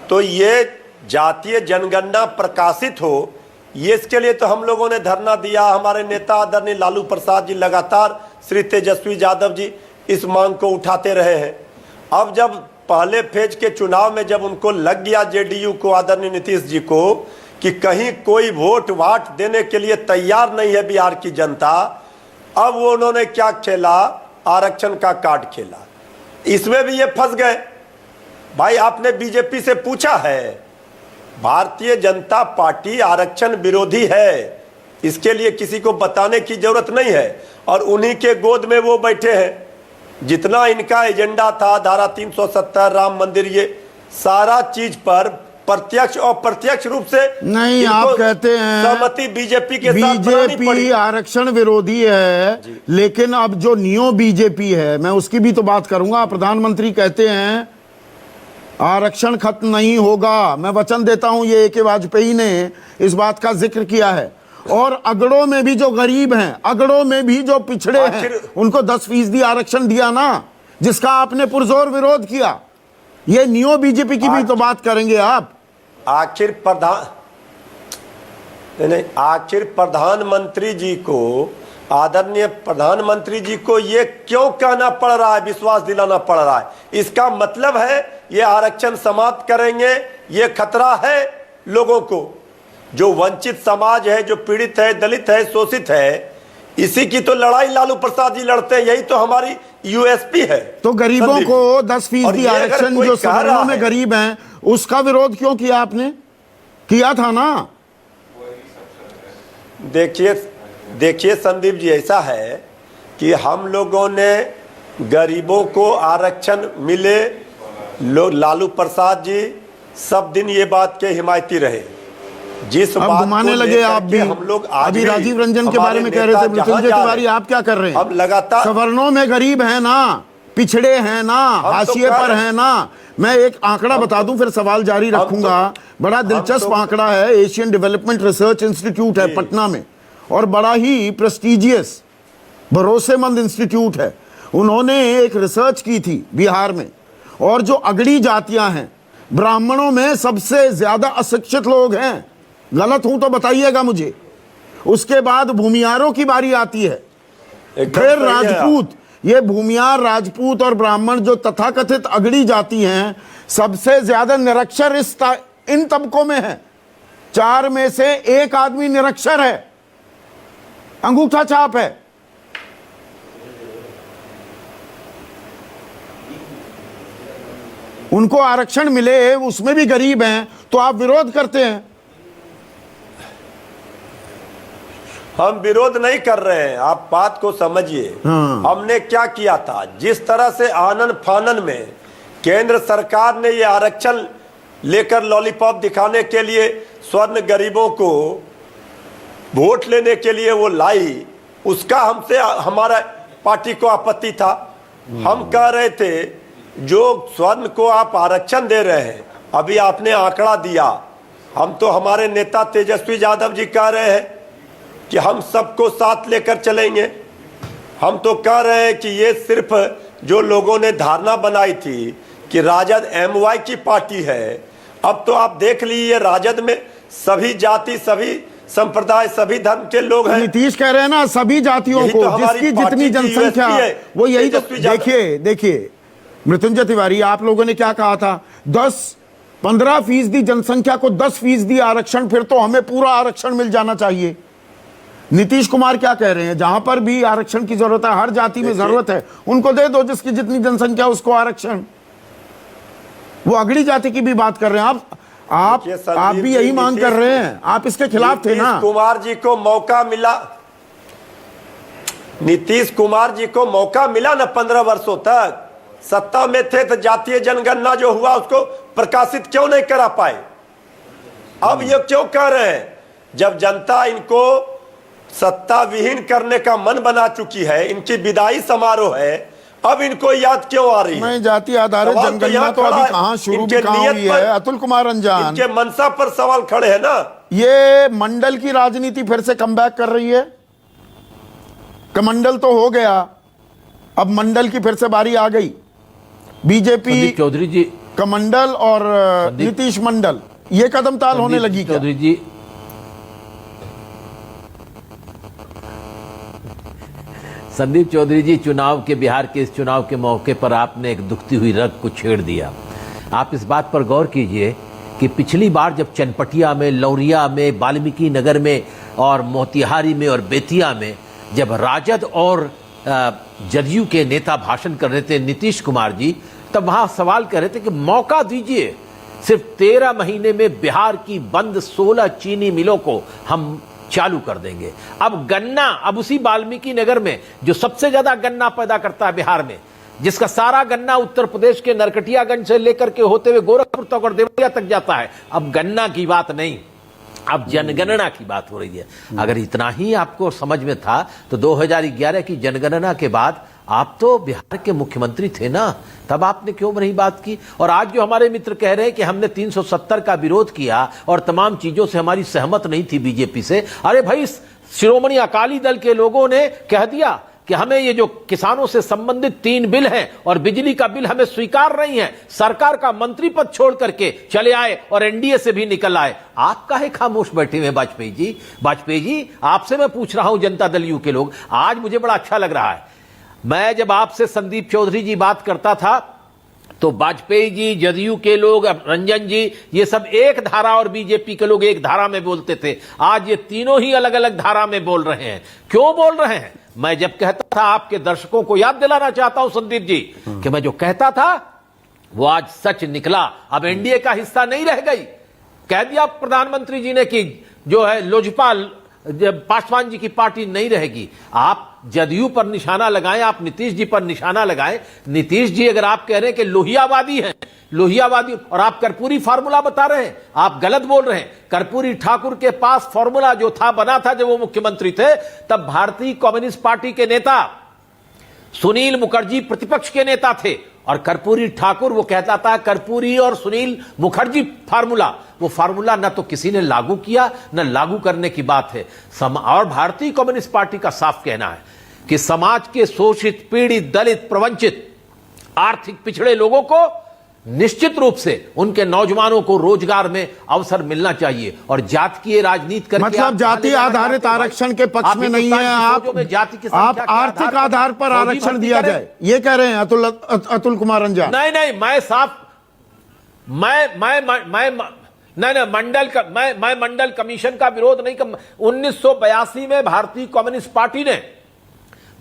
तो ये जातीय जनगणना प्रकाशित हो, ये इसके लिए तो हम लोगों ने धरना दिया। हमारे नेता आदरणीय लालू प्रसाद जी लगातार श्री तेजस्वी यादव जी इस मांग को उठाते रहे हैं। अब जब पहले फेज के चुनाव में जब उनको लग गया जेडीयू को, आदरणीय नीतीश जी को, कि कहीं कोई वोट वाट देने के लिए तैयार नहीं है बिहार की जनता, अब वो उन्होंने क्या खेला, आरक्षण का कार्ड खेला। इसमें भी ये फंस गए। भाई आपने बीजेपी से पूछा है, भारतीय जनता पार्टी आरक्षण विरोधी है, इसके लिए किसी को बताने की जरूरत नहीं है। और उन्हीं के गोद में वो बैठे हैं। जितना इनका एजेंडा था, धारा 370, राम मंदिर, ये सारा चीज पर प्रत्यक्ष और प्रत्यक्ष रूप से नहीं, आप कहते हैं सहमति बीजेपी के साथ बनानी पड़ी। बीजेपी आरक्षण विरोधी है, लेकिन अब जो नियो बीजेपी है, मैं उसकी भी तो बात करूंगा। प्रधानमंत्री कहते हैं आरक्षण खत्म नहीं होगा। मैं वचन देता हूं, ये AK वाजपेयी ने इस बात का जिक्र किया है। और अगड़ों में भी जो गरीब हैं, अगड़ों में भी जो पिछड़े हैं, उनको 10% आरक्षण दिया ना, जिसका आपने पुरजोर विरोध किया। ये नियो बीजेपी की भी तो बात करेंगे आप। आखिर प्रधानमंत्री जी को, आदरणीय प्रधानमंत्री जी को ये क्यों कहना पड़ रहा है, विश्वास दिलाना पड़ रहा है? इसका मतलब है ये आरक्षण समाप्त करेंगे, ये खतरा है लोगों को। जो वंचित समाज है, जो पीड़ित है, दलित है, शोषित है, इसी की तो लड़ाई लालू प्रसाद जी लड़ते हैं, यही तो हमारी यूएसपी है। तो गरीबों संदीप को जी। 10% और ये अगर आरक्षण कोई जो कह रहा सवर्णों में है- गरीब हैं उसका विरोध क्यों किया आपने? किया था ना। देखिए संदीप जी, ऐसा है कि हम लोगों ने गरीबों को आरक्षण मिले, लालू प्रसाद जी सब दिन ये बात के हिमायती रहे। जिस अब बात घुमाने को लगे लेकर आप के भी। हम लोग आज अभी भी राजीव रंजन के हमारे बारे में कह रहे नेता थे जहां मृत्युंजय जा तिवारी, रहे हैं, आप क्या कर रहे हैं? अब लगातार सवर्णों में गरीब है ना, पिछड़े हैं ना, हाशिए पर है ना। मैं एक आंकड़ा बता दूं फिर सवाल जारी रखूंगा। बड़ा दिलचस्प आंकड़ा है, एशियन डेवलपमेंट रिसर्च इंस्टीट्यूट है पटना में, और बड़ा ही प्रेस्टिजियस भरोसेमंद इंस्टीट्यूट है। उन्होंने एक रिसर्च की थी बिहार में, और जो अगड़ी जातियां हैं, ब्राह्मणों में सबसे ज्यादा अशिक्षित लोग हैं। गलत हूं तो बताइएगा मुझे। उसके बाद भूमियारों की बारी आती है, फिर राजपूत। ये भूमियार, राजपूत और ब्राह्मण जो तथाकथित अगड़ी जाति हैं, सबसे ज्यादा निरक्षर इन तबकों में है। 4 में से 1 आदमी निरक्षर है, अंगूठा छाप है। उनको आरक्षण मिले, उसमें भी गरीब हैं, तो आप विरोध करते हैं। हम विरोध नहीं कर रहे हैं, आप बात को समझिए। हमने क्या किया था, जिस तरह से आनन फानन में केंद्र सरकार ने ये आरक्षण लेकर लॉलीपॉप दिखाने के लिए स्वर्ण गरीबों को वोट लेने के लिए वो लाई, उसका हमसे हमारा पार्टी को आपत्ति था। हम कह रहे थे जो स्वर्ण को आप आरक्षण दे रहे हैं, अभी आपने आंकड़ा दिया, हम तो हमारे नेता तेजस्वी यादव जी कह रहे हैं कि हम सबको साथ लेकर चलेंगे। हम तो कह रहे हैं कि ये सिर्फ जो लोगों ने धारणा बनाई थी कि राजद एमवाई की पार्टी है, अब तो आप देख लीजिए राजद में सभी जाति, सभी संप्रदाय, सभी धर्म के लोग हैं। नीतीश कह रहे हैं ना, सभी जातियों को, जिसकी जितनी जनसंख्या, वो यही तो। देखिए मृत्युंजय तिवारी, आप लोगों ने क्या कहा था? 10-15% जनसंख्या को 10% आरक्षण, फिर तो हमें पूरा आरक्षण मिल जाना चाहिए। नीतीश कुमार क्या कह रहे हैं? जहां पर भी आरक्षण की जरूरत है, हर जाति में जरूरत है, उनको दे दो, जिसकी जितनी जनसंख्या उसको आरक्षण। वो अगड़ी जाति की भी बात कर रहे हैं। आप भी यही मांग कर रहे हैं, आप इसके खिलाफ थे ना? नीतीश कुमार जी को मौका मिला, नीतीश कुमार जी को मौका मिला ना 15 वर्षों तक सत्ता में थे, तो जातीय जनगणना जो हुआ उसको प्रकाशित क्यों नहीं करा पाए? अब ये क्यों कह रहे हैं? जब जनता इनको सत्ता विहीन करने का मन बना चुकी है, इनकी विदाई समारोह है, अब इनको याद क्यों आ रही है? मैं जाति आधारित जनगणना तो अभी कहां शुरू भी कहां हुई है? अतुल कुमार रंजान, इनके मनसा पर सवाल खड़े हैं ना। ये मंडल की राजनीति फिर से कमबैक कर रही है। कमंडल तो हो गया, अब मंडल की फिर से बारी आ गई। बीजेपी चौधरी जी कमंडल और नीतीश मंडल, ये कदम ताल होने लगी क्या? चौधरी जी, संदीप चौधरी जी, चुनाव के, बिहार के इस चुनाव के मौके पर आपने एक दुखती हुई रग को छेड़ दिया। आप इस बात पर गौर कीजिए कि पिछली बार जब चनपटिया में, लौरिया में, वाल्मीकि नगर में और मोतिहारी में और बेतिया में जब राजद और जदयू के नेता भाषण कर रहे थे, नीतीश कुमार जी, तब वहां सवाल कर रहे थे कि मौका दीजिए, सिर्फ 13 महीने में बिहार की बंद 16 चीनी मिलों को हम चालू कर देंगे। अब गन्ना, अब उसी वाल्मीकि नगर में जो सबसे ज्यादा गन्ना पैदा करता है बिहार में, जिसका सारा गन्ना उत्तर प्रदेश के नरकटियागंज से लेकर के होते हुए गोरखपुर तक और देवरिया तक जाता है, अब गन्ना की बात नहीं, अब जनगणना की बात हो रही है। अगर इतना ही आपको समझ में था तो 2011 की जनगणना के बाद आप तो बिहार के मुख्यमंत्री थे ना, तब आपने क्यों नहीं बात की? और आज जो हमारे मित्र कह रहे हैं कि हमने 370 का विरोध किया और तमाम चीजों से हमारी सहमत नहीं थी बीजेपी से, अरे भाई शिरोमणि अकाली दल के लोगों ने कह दिया कि हमें ये जो किसानों से संबंधित 3 बिल हैं और बिजली का बिल हमें स्वीकार नहीं है, सरकार का मंत्री पद छोड़ करके चले आए और एनडीए से भी निकल आए। आप काहे खामोश बैठे हुए वाजपेयी जी? वाजपेयी जी, आपसे मैं पूछ रहा हूं, जनता दल यू के लोग, आज मुझे बड़ा अच्छा लग रहा है। मैं जब आपसे संदीप चौधरी जी बात करता था तो वाजपेयी जी, जदयू के लोग, रंजन जी, ये सब एक धारा और बीजेपी के लोग एक धारा में बोलते थे। आज ये तीनों ही अलग अलग धारा में बोल रहे हैं। क्यों बोल रहे हैं? मैं जब कहता था, आपके दर्शकों को याद दिलाना चाहता हूं संदीप जी, कि मैं जो कहता था वो आज सच निकला। अब एनडीए का हिस्सा नहीं रह गई। कह दिया प्रधानमंत्री जी ने कि जो है लोजपा, पासवान जी की पार्टी नहीं रहेगी। आप जदयू पर निशाना लगाएं, आप नीतीश जी पर निशाना लगाएं। नीतीश जी अगर आप कह रहे हैं कि लोहियावादी हैं, लोहियावादी, और आप कर्पूरी फार्मूला बता रहे हैं, आप गलत बोल रहे हैं। कर्पूरी ठाकुर के पास फार्मूला जो था, बना था जब वो मुख्यमंत्री थे, तब भारतीय कम्युनिस्ट पार्टी के नेता सुनील मुखर्जी प्रतिपक्ष के नेता थे, और कर्पूरी ठाकुर वो कहता था कर्पूरी और सुनील मुखर्जी फार्मूला। वो फार्मूला न तो किसी ने लागू किया, न लागू करने की बात है। और भारतीय कम्युनिस्ट पार्टी का साफ कहना है कि समाज के शोषित, पीड़ित, दलित, प्रवंचित, आर्थिक पिछड़े लोगों को निश्चित रूप से उनके नौजवानों को रोजगार में अवसर मिलना चाहिए। और जातीय राजनीति करके, मतलब जाति आधारित आरक्षण के पक्ष में नहीं है आप आर्थिक आधार पर आरक्षण दिया जाए, ये कह रहे हैं अतुल कुमार रंजन? नहीं, मैं साफ, मैं मंडल कमीशन का विरोध नहीं कर। 1982 में भारतीय कम्युनिस्ट पार्टी ने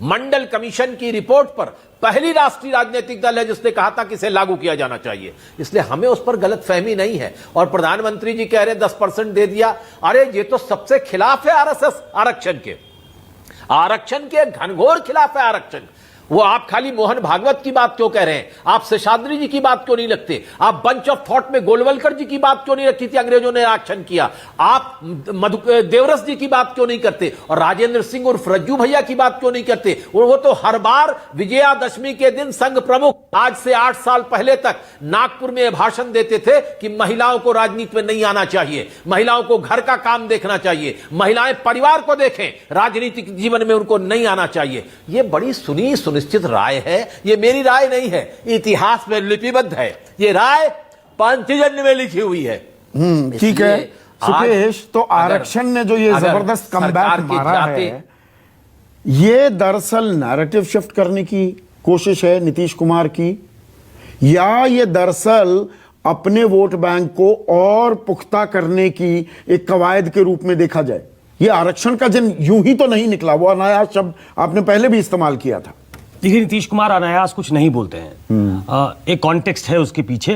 मंडल कमीशन की रिपोर्ट पर पहली राष्ट्रीय राजनीतिक दल है जिसने कहा था कि इसे लागू किया जाना चाहिए। इसलिए हमें उस पर गलतफहमी नहीं है। और प्रधानमंत्री जी कह रहे 10% दे दिया, अरे ये तो सबसे खिलाफ है आरएसएस आरक्षण के घनघोर खिलाफ है आरक्षण। वो आप खाली मोहन भागवत की बात क्यों कह रहे हैं? आप शेषाद्री जी की बात क्यों नहीं रखते? आप बंच ऑफ थॉट में गोलवलकर जी की बात क्यों नहीं रखी थी, अंग्रेजों ने आरक्षण किया? आप देवरस जी की बात क्यों नहीं करते? और राजेंद्र सिंह उर्फ रज्जू भैया की बात क्यों नहीं करते? वो तो हर बार विजयादशमी के दिन संघ प्रमुख आज से 8 साल पहले तक नागपुर में भाषण देते थे कि महिलाओं को राजनीति में नहीं आना चाहिए, महिलाओं को घर का काम देखना चाहिए, महिलाएं परिवार को देखें, राजनीतिक जीवन में उनको नहीं आना चाहिए। ये बड़ी सुनिश्चित राय है, ये मेरी राय नहीं है, इतिहास में लिपिबद्ध है। ये राय पंचजन्य में लिखी हुई है। ठीक है सुकेश, तो आरक्षण ने जो ये जबरदस्त कमबैक मारा है, ये दरअसल नैरेटिव शिफ्ट करने की कोशिश है नीतीश कुमार की, या ये दरअसल अपने वोट बैंक को और पुख्ता करने की एक कवायद के रूप में देखा जाए? ये आरक्षण का जन यूं ही तो नहीं निकला, वो अनायास शब्द आपने पहले भी इस्तेमाल किया था। देखिए, नीतीश कुमार अनायास कुछ नहीं बोलते हैं। एक कॉन्टेक्स्ट है उसके पीछे।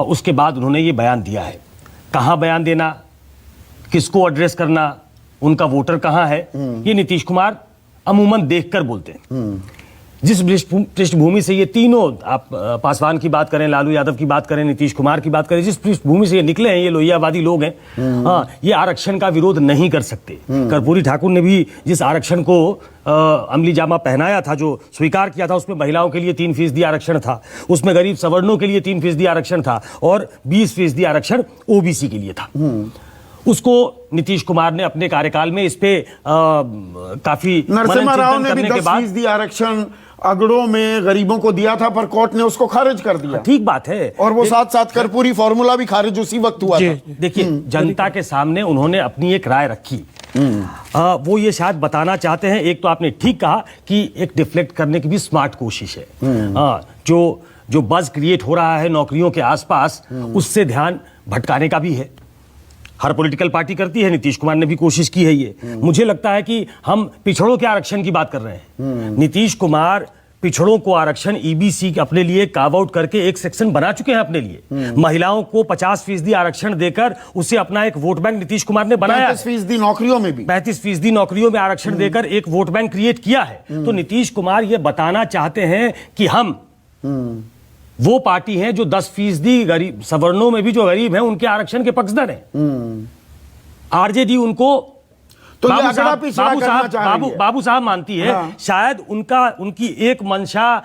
उसके बाद उन्होंने ये बयान दिया है। कहाँ बयान देना, किसको एड्रेस करना, उनका वोटर कहाँ है, ये नीतीश कुमार अमूमन देखकर बोलते हैं। जिस पृष्ठभूमि से ये तीनों, आप पासवान की बात करें, लालू यादव की बात करें, नीतीश कुमार की बात करें, जिस पृष्ठभूमि से ये निकले हैं, ये लोहियावादी लोग हैं, ये आरक्षण का विरोध नहीं कर सकते। कर्पूरी ठाकुर ने भी जिस आरक्षण को अमली जामा पहनाया था, जो स्वीकार किया था, उसमें महिलाओं के लिए 3% आरक्षण था, उसमें गरीब सवर्णों के लिए 3% आरक्षण था, और 20% आरक्षण ओबीसी के लिए था। उसको नीतीश कुमार ने अपने कार्यकाल में इस पे काफी नरसिम्हा राव ने भी 10% आरक्षण अगड़ों में गरीबों को दिया था, पर कोर्ट ने उसको खारिज कर दिया। ठीक बात है। और वो साथ साथ कर्पूरी फार्मूला भी खारिज उसी वक्त हुआ था। देखिए, जनता के सामने उन्होंने अपनी एक राय रखी। वो ये शायद बताना चाहते हैं, एक तो आपने ठीक कहा कि एक डिफ्लेक्ट करने की भी स्मार्ट कोशिश है। जो बज क्रिएट हो रहा है नौकरियों के आसपास, उससे ध्यान भटकाने का भी है। हर पॉलिटिकल पार्टी करती है, नीतीश कुमार ने भी कोशिश की है ये। मुझे लगता है कि हम पिछड़ों के आरक्षण की बात कर रहे हैं। नीतीश कुमार पिछड़ों को आरक्षण ईबीसी अपने लिए कार्व आउट करके एक सेक्शन बना चुके हैं अपने लिए। महिलाओं को 50% आरक्षण देकर उसे अपना एक वोट बैंक नीतीश कुमार ने बनाया। 35% नौकरियों में भी 35% नौकरियों में आरक्षण देकर एक वोट बैंक क्रिएट किया है। तो नीतीश कुमार ये बताना चाहते हैं कि हम वो पार्टी है जो 10% गरीब सवर्णों में भी जो गरीब हैं उनके आरक्षण के पक्षधर हैं। आरजेडी उनको तो बाबू साहब मानती है। हाँ। शायद उनकी एक मंशा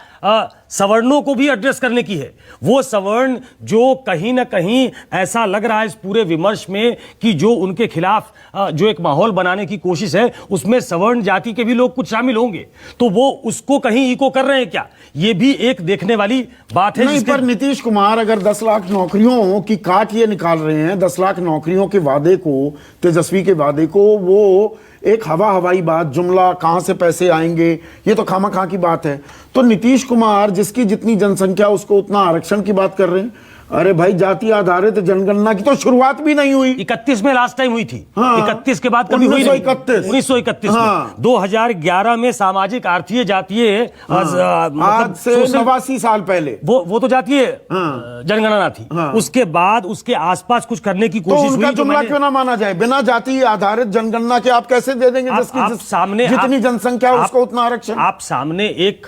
सवर्णों को भी एड्रेस करने की है। वो सवर्ण जो कहीं ना कहीं ऐसा लग रहा है इस पूरे विमर्श में कि जो उनके खिलाफ जो एक माहौल बनाने की कोशिश है, उसमें सवर्ण जाति के भी लोग कुछ शामिल होंगे, तो वो उसको कहीं इको कर रहे हैं क्या? ये भी एक देखने वाली बात है। नहीं, पर नीतीश कुमार अगर 10 लाख नौकरियों की काट ये निकाल रहे हैं, 10 लाख नौकरियों के वादे को, तेजस्वी के वादे को वो एक हवाई बात, जुमला, कहां से पैसे आएंगे, ये तो खामा की बात है। तो नीतीश कुमार जिसकी जितनी जनसंख्या उसको उतना आरक्षण की बात कर रहे हैं। अरे भाई, जाति आधारित जनगणना की तो शुरुआत भी नहीं हुई। 31 में लास्ट टाइम हुई थी। हाँ, 31 के बाद कभी हुई नहीं। 1931 हाँ, 2011 में सामाजिक आर्थिक जातीय आज से 89 साल पहले वो तो जातीय जनगणना थी। उसके बाद उसके आसपास कुछ करने की कोशिश हुई। उनका जुमला क्यों ना माना जाए? बिना जाति आधारित जनगणना के आप कैसे दे देंगे? जितनी जनसंख्या उसको उतना आरक्षण। आप सामने एक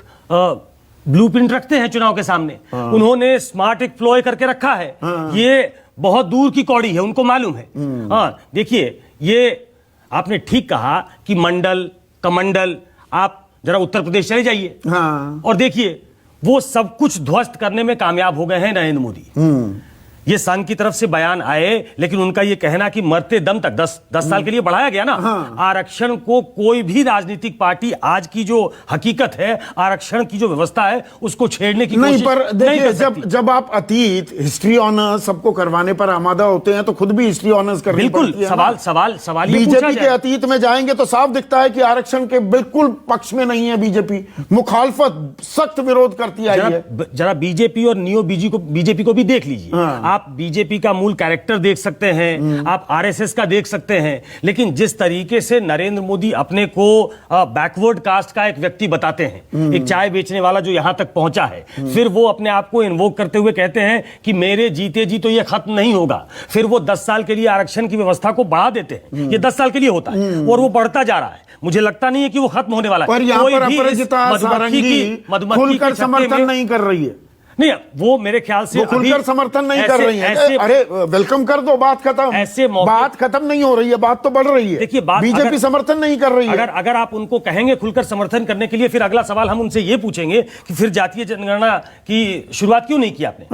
ब्लूप्रिंट रखते हैं चुनाव के सामने। उन्होंने स्मार्ट एक्सप्लॉय करके रखा है। ये बहुत दूर की कौड़ी है, उनको मालूम है। हाँ, देखिए, ये आपने ठीक कहा कि मंडल कमंडल, आप जरा उत्तर प्रदेश चले जाइए और देखिए, वो सब कुछ ध्वस्त करने में कामयाब हो गए हैं नरेंद्र मोदी। ये संघ की तरफ से बयान आए, लेकिन उनका ये कहना कि मरते दम तक 10 साल के लिए बढ़ाया गया ना। आरक्षण को कोई भी राजनीतिक पार्टी आज की जो हकीकत है, आरक्षण की जो व्यवस्था है, उसको छेड़ने की नहीं। पर देखिए, जब आप अतीत हिस्ट्री ऑनर्स सबको करवाने पर आमादा होते हैं तो खुद भी हिस्ट्री ऑनर्स करनी पड़ती है। बिल्कुल, सवाल बीजेपी के अतीत में जाएंगे तो साफ दिखता है कि आरक्षण के बिल्कुल पक्ष में नहीं है बीजेपी। मुखालफत, सख्त विरोध करती आई है। जरा बीजेपी और नियो बीजेपी को भी देख लीजिए। आप बीजेपी का मूल कैरेक्टर देख सकते हैं, आप आरएसएस का देख सकते हैं, लेकिन जिस तरीके से नरेंद्र मोदी अपने को बैकवर्ड कास्ट का एक व्यक्ति बताते हैं, एक चाय बेचने वाला जो यहां तक पहुंचा है, फिर वो अपने आप को इन्वोक करते हुए कहते हैं कि मेरे जीते जी तो ये खत्म नहीं होगा। फिर वो 10 साल के लिए आरक्षण की व्यवस्था को बढ़ा देते हैं। ये 10 साल के लिए होता है और वो बढ़ता जा रहा है। मुझे लगता नहीं है कि वो खत्म होने वाला है। पर यहां पर अपराजिता सारंगी खुलकर समर्थन नहीं कर रही है। नहीं, वो मेरे ख्याल से खुलकर समर्थन नहीं कर रही है। अरे वेलकम कर दो, बात खत्म। ऐसे बात खत्म नहीं हो रही है, बात तो बढ़ रही है। देखिए, बीजेपी समर्थन नहीं कर रही है। अगर आप उनको कहेंगे खुलकर समर्थन करने के लिए, फिर अगला सवाल हम उनसे ये पूछेंगे कि फिर जातीय जनगणना की शुरुआत क्यों नहीं की आपने?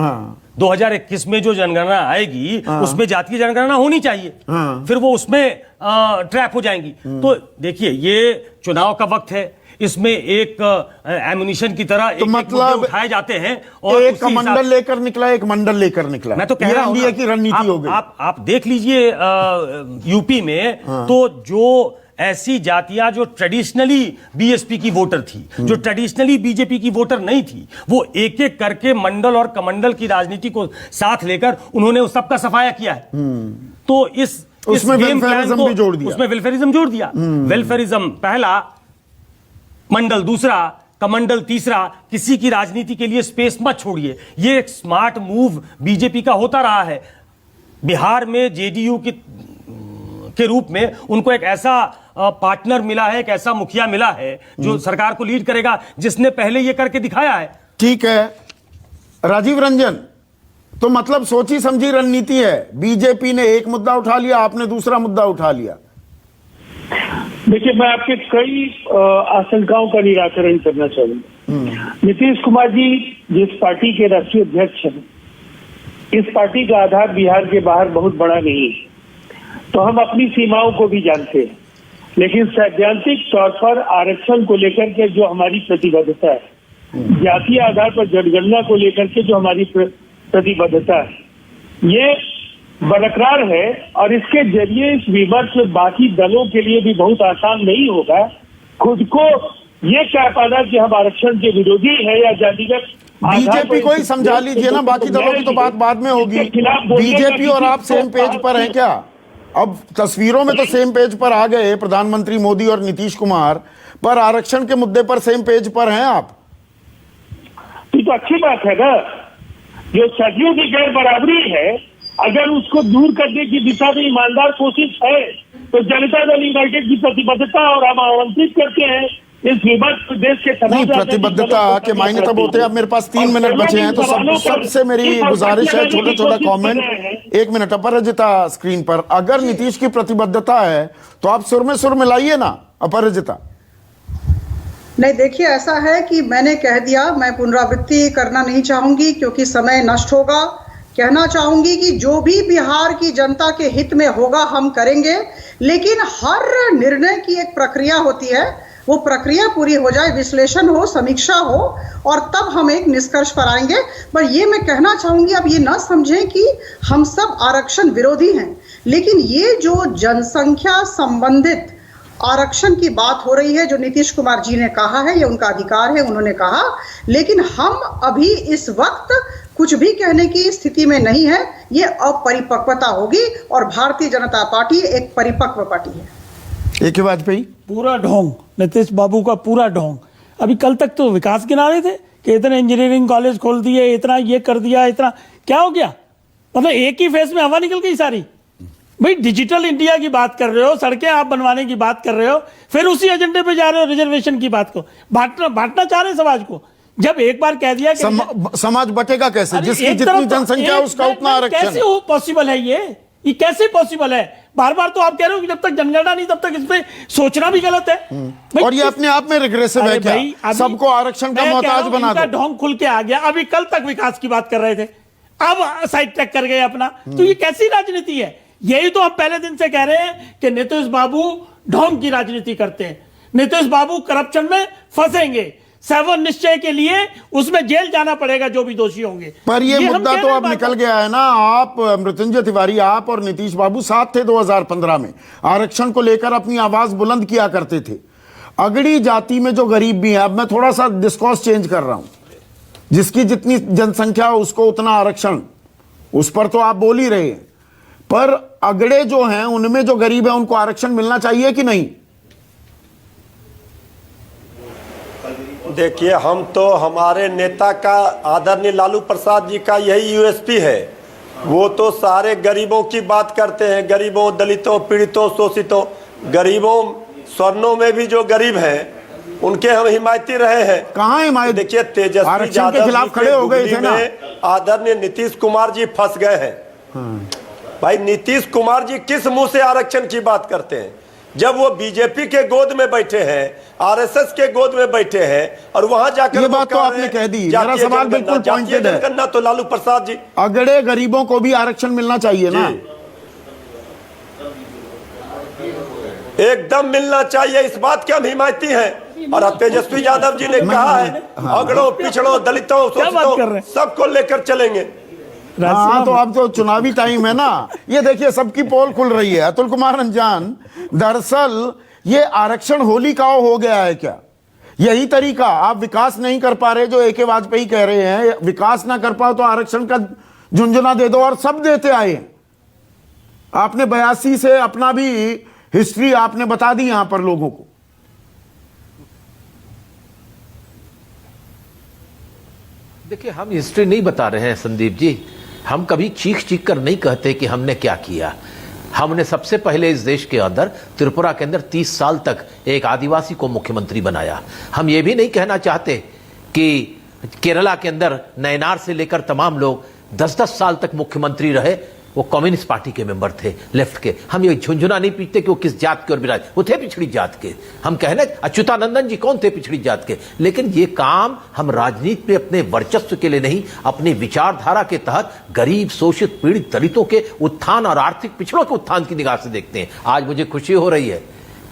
2021 में जो जनगणना आएगी उसमें जातीय जनगणना होनी चाहिए। फिर वो उसमें ट्रैप हो जाएंगी। तो देखिए, ये चुनाव का वक्त है, इसमें एक एमुनिशन की तरह तो मतलब उठाए जाते हैं और एक मंडल लेकर निकला, एक मंडल लेकर निकला। मैं तो कह रहा हूं कि रणनीति हो गई। आप देख लीजिए, यूपी में तो जो ऐसी जातियां जो ट्रेडिशनली बीएसपी की वोटर थी, जो ट्रेडिशनली बीजेपी की वोटर नहीं थी, वो एक एक करके मंडल और कमंडल की राजनीति को साथ लेकर उन्होंने उस सबका सफाया किया है। तो उसमें वेलफेयरिज्म भी जोड़ दिया। उसमें वेलफेयरिज्म जोड़ दिया। वेलफेयरिज्म पहला, मंडल दूसरा, कमंडल तीसरा। किसी की राजनीति के लिए स्पेस मत छोड़िए। ये एक स्मार्ट मूव बीजेपी का होता रहा है। बिहार में जेडीयू के रूप में उनको एक ऐसा पार्टनर मिला है, एक ऐसा मुखिया मिला है जो सरकार को लीड करेगा, जिसने पहले ये करके दिखाया है। ठीक है राजीव रंजन, तो मतलब सोची समझी रणनीति है। बीजेपी ने एक मुद्दा उठा लिया, आपने दूसरा मुद्दा उठा लिया। देखिए, मैं आपके कई आशंकाओं का निराकरण करना चाहूंगा। नीतीश कुमार जी जिस पार्टी के राष्ट्रीय अध्यक्ष हैं, इस पार्टी का आधार बिहार के बाहर बहुत बड़ा नहीं है, तो हम अपनी सीमाओं को भी जानते हैं। लेकिन सैद्धांतिक तौर पर आरक्षण को लेकर के जो हमारी प्रतिबद्धता है, जातीय आधार पर जनगणना को लेकर के जो हमारी प्रतिबद्धता है, ये बरकरार है। और इसके जरिए इस विमर्श में बाकी दलों के लिए भी बहुत आसान नहीं होगा खुद को ये कह पाना कि हम आरक्षण के विरोधी है या जातिगत। बीजेपी को ही समझा लीजिए ना, बाकी दलों की तो बात बाद में होगी। बीजेपी और आप सेम पेज पर हैं क्या? अब तस्वीरों में तो सेम पेज पर आ गए प्रधानमंत्री मोदी और नीतीश कुमार, पर आरक्षण के मुद्दे पर सेम पेज पर हैं आप? तो अच्छी बात है ना। जो सदियों की गैर बराबरी है, अगर उसको दूर करने की दिशा में ईमानदार कोशिश है, तो जनता दल यूनाइटेड की प्रतिबद्धता, और हम आमंत्रित करते हैं इस विवाद देश के नहीं, प्रतिबद्धता के मायने तब होते हैं। अब मेरे पास 3 मिनट बचे हैं, तो सबसे मेरी गुजारिश है, छोटा कमेंट। 1 मिनट, अपराजिता स्क्रीन पर। अगर नीतीश की प्रतिबद्धता है तो आप सुर में सुर मिलाइए ना, अपराजिता। नहीं, देखिए, ऐसा है कि मैंने कह दिया, मैं पुनरावृत्ति करना नहीं चाहूंगी क्योंकि समय नष्ट होगा। कहना चाहूंगी कि जो भी बिहार की जनता के हित में होगा हम करेंगे, लेकिन हर निर्णय की एक प्रक्रिया होती है। वो प्रक्रिया पूरी हो जाए, विश्लेषण हो, समीक्षा हो, और तब हम एक निष्कर्ष पर आएंगे। पर ये मैं कहना चाहूंगी, अब ये ना समझें कि हम सब आरक्षण विरोधी हैं, लेकिन ये जो जनसंख्या संबंधित आरक्षण की बात हो रही है, जो नीतीश कुमार जी ने कहा है ये उनका अधिकार है, उन्होंने कहा, लेकिन हम अभी इस वक्त कुछ भी कहने की स्थिति में नहीं है। ये अपरिपक्वता होगी और भारतीय जनता पार्टी एक परिपक्व पार्टी है। एक वाजपेयी पूरा ढोंग, नीतीश बाबू का पूरा ढोंग। अभी कल तक तो विकास गिना थे कि इतने इंजीनियरिंग कॉलेज खोल दिए, इतना ये कर दिया, इतना क्या हो गया? मतलब एक ही फेस में हवा निकल गई सारी। भाई डिजिटल इंडिया की बात कर रहे हो, सड़कें आप बनवाने की बात कर रहे हो, फिर उसी एजेंडे पे जा रहे हो रिजर्वेशन की बात को बांटना चाह रहे समाज को। जब एक बार कह दिया कि समाज बटेगा कैसे? जिसकी जितनी जनसंख्या उसका उतना आरक्षण। कैसे पॉसिबल है ये कैसे पॉसिबल है? बार बार तो आप कह रहे हो कि जब तक जनगणना नहीं तब तक इस पे सोचना भी गलत है। और ये अपने आप में रिग्रेसिव है क्या? सबको आरक्षण का मोहताज बना दो। ढोंग खुल के आ गया। अभी कल तक विकास की बात कर रहे थे, अब साइड ट्रैक कर गए अपना। तो ये कैसी राजनीति है? यही तो हम पहले दिन से कह रहे हैं कि नीतीश बाबू ढोंग की राजनीति करते हैं। नीतीश बाबू करप्शन में फंसेंगे, 7 निश्चय के लिए उसमें जेल जाना पड़ेगा जो भी दोषी होंगे। पर ये मुद्दा तो अब निकल गया है ना। आप मृत्युंजय तिवारी, आप और नीतीश बाबू साथ थे 2015 में, आरक्षण को लेकर अपनी आवाज बुलंद किया करते थे। अगड़ी जाति में जो गरीब भी है, अब मैं थोड़ा सा डिस्कोर्स चेंज कर रहा हूं, जिसकी जितनी जनसंख्या उसको उतना आरक्षण, उस पर तो आप बोल ही रहे हैं, पर अगड़े जो हैं उनमें जो गरीब है उनको आरक्षण मिलना चाहिए कि नहीं? देखिए, हम तो, हमारे नेता का, आदरणीय लालू प्रसाद जी का यही यूएसपी है। वो तो सारे गरीबों की बात करते हैं, गरीबों, दलितों, पीड़ितों, शोषितों, गरीबों, स्वर्णों में भी जो गरीब हैं उनके हम हिमायती रहे हैं। कहाँ हिमायत? देखिए, तेजस्वी के खिलाफ खड़े हो गए थे ना। आदरणीय नीतीश कुमार जी फंस गए हैं। भाई, नीतीश कुमार जी किस मुंह से आरक्षण की बात करते हैं जब वो बीजेपी के गोद में बैठे हैं, आरएसएस के गोद में बैठे हैं, और वहां जाकर ये बात तो आपने कह दी। मेरा सवाल बिल्कुल पॉइंटेड है। करना तो लालू प्रसाद जी, अगड़े गरीबों को भी आरक्षण मिलना चाहिए ना? एकदम मिलना चाहिए, इस बात के हम हिमायती हैं। और तेजस्वी यादव जी ने कहा है, अगड़ों, पिछड़ों, दलितों, शोषितों सबको लेकर चलेंगे। हाँ, तो अब तो चुनावी टाइम है ना। ये देखिए, सबकी पोल खुल रही है। अतुल कुमार अंजान, दरअसल ये आरक्षण होली का हो गया है क्या? यही तरीका, आप विकास नहीं कर पा रहे, जो ए.के. वाजपेयी कह रहे हैं, विकास ना कर पाओ तो आरक्षण का झुंझुना दे दो, और सब देते आए। आपने 82 से अपना भी हिस्ट्री आपने बता दी यहां पर लोगों को। देखिए, हम हिस्ट्री नहीं बता रहे हैं संदीप जी। हम कभी चीख चीख कर नहीं कहते कि हमने क्या किया। हमने सबसे पहले इस देश के अंदर, त्रिपुरा के अंदर 30 साल तक एक आदिवासी को मुख्यमंत्री बनाया। हम ये भी नहीं कहना चाहते कि केरला के अंदर नयनार से लेकर तमाम लोग 10-10 साल तक मुख्यमंत्री रहे, वो कम्युनिस्ट पार्टी के मेंबर थे, लेफ्ट के। हम ये झुंझुना नहीं पीटते कि वो किस जात के और विराज, वो थे पिछड़ी जात के। हम कहने अच्युतानंदन जी कौन थे? पिछड़ी जात के। लेकिन ये काम हम राजनीति में अपने वर्चस्व के लिए नहीं, अपनी विचारधारा के तहत गरीब, शोषित, पीड़ित, दलितों के उत्थान और आर्थिक पिछड़ों के उत्थान की निगाह से देखते हैं। आज मुझे खुशी हो रही है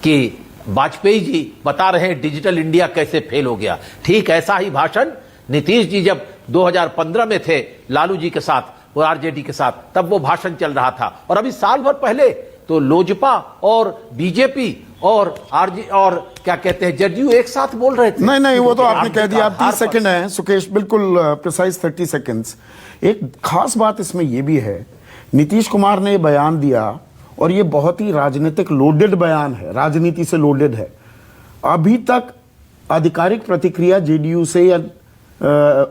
कि वाजपेयी जी बता रहे हैं डिजिटल इंडिया कैसे फेल हो गया। ठीक ऐसा ही भाषण नीतीश जी जब 2015 में थे लालू जी के साथ और आरजेडी के साथ, तब वो भाषण चल रहा था। और अभी साल भर पहले तो लोजपा और बीजेपी और आरजे और क्या कहते हैं जदयू एक साथ बोल रहे थे। नहीं, वो तो आपने कह दिया। आप 30 सेकंड है सुकेश, बिल्कुल प्रिसाइज 30 सेकंड्स। एक खास बात इसमें यह भी है, नीतीश कुमार ने बयान दिया और ये बहुत ही राजनीतिक लोडेड बयान है, राजनीति से लोडेड है। अभी तक आधिकारिक प्रतिक्रिया जेडीयू से या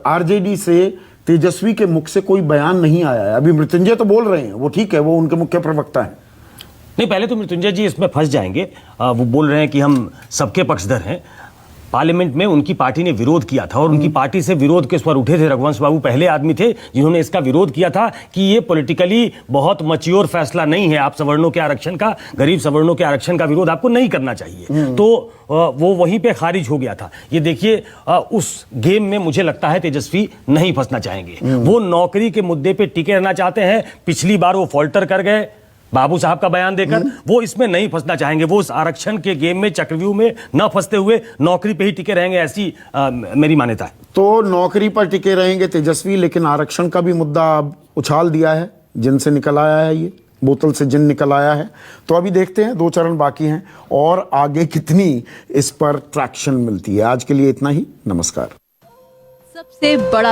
आरजेडी से, तेजस्वी के मुख से कोई बयान नहीं आया है। अभी मृत्युंजय तो बोल रहे हैं, वो ठीक है, वो उनके मुख्य प्रवक्ता हैं। नहीं, पहले तो मृत्युंजय जी इसमें फंस जाएंगे। वो बोल रहे हैं कि हम सबके पक्षधर हैं। पार्लियामेंट में उनकी पार्टी ने विरोध किया था और उनकी पार्टी से विरोध के स्वर उठे थे। रघुवंश बाबू पहले आदमी थे जिन्होंने इसका विरोध किया था कि ये पॉलिटिकली बहुत मैच्योर फैसला नहीं है। आप सवर्णों के आरक्षण का, गरीब सवर्णों के आरक्षण का विरोध आपको नहीं करना चाहिए। तो वो वहीं पे खारिज हो गया था। ये देखिए, उस गेम में मुझे लगता है तेजस्वी नहीं फंसना चाहेंगे। वो नौकरी के मुद्दे पे टिके रहना चाहते हैं। पिछली बार वो फॉल्टर कर गए बाबू साहब का बयान देकर, वो इसमें नहीं फंसना चाहेंगे। वो उस आरक्षण के गेम में, चक्रव्यूह में न फंसते हुए नौकरी पे ही टिके रहेंगे, ऐसी मेरी मान्यता है। तो नौकरी पर टिके रहेंगे तेजस्वी, लेकिन आरक्षण का भी मुद्दा अब उछाल दिया है जिनसे निकल आया है ये बोतल से जिन निकल आया है। तो अभी देखते हैं, 2 चरण बाकी हैं और आगे कितनी इस पर ट्रैक्शन मिलती है। आज के लिए इतना ही, नमस्कार। सबसे बड़ा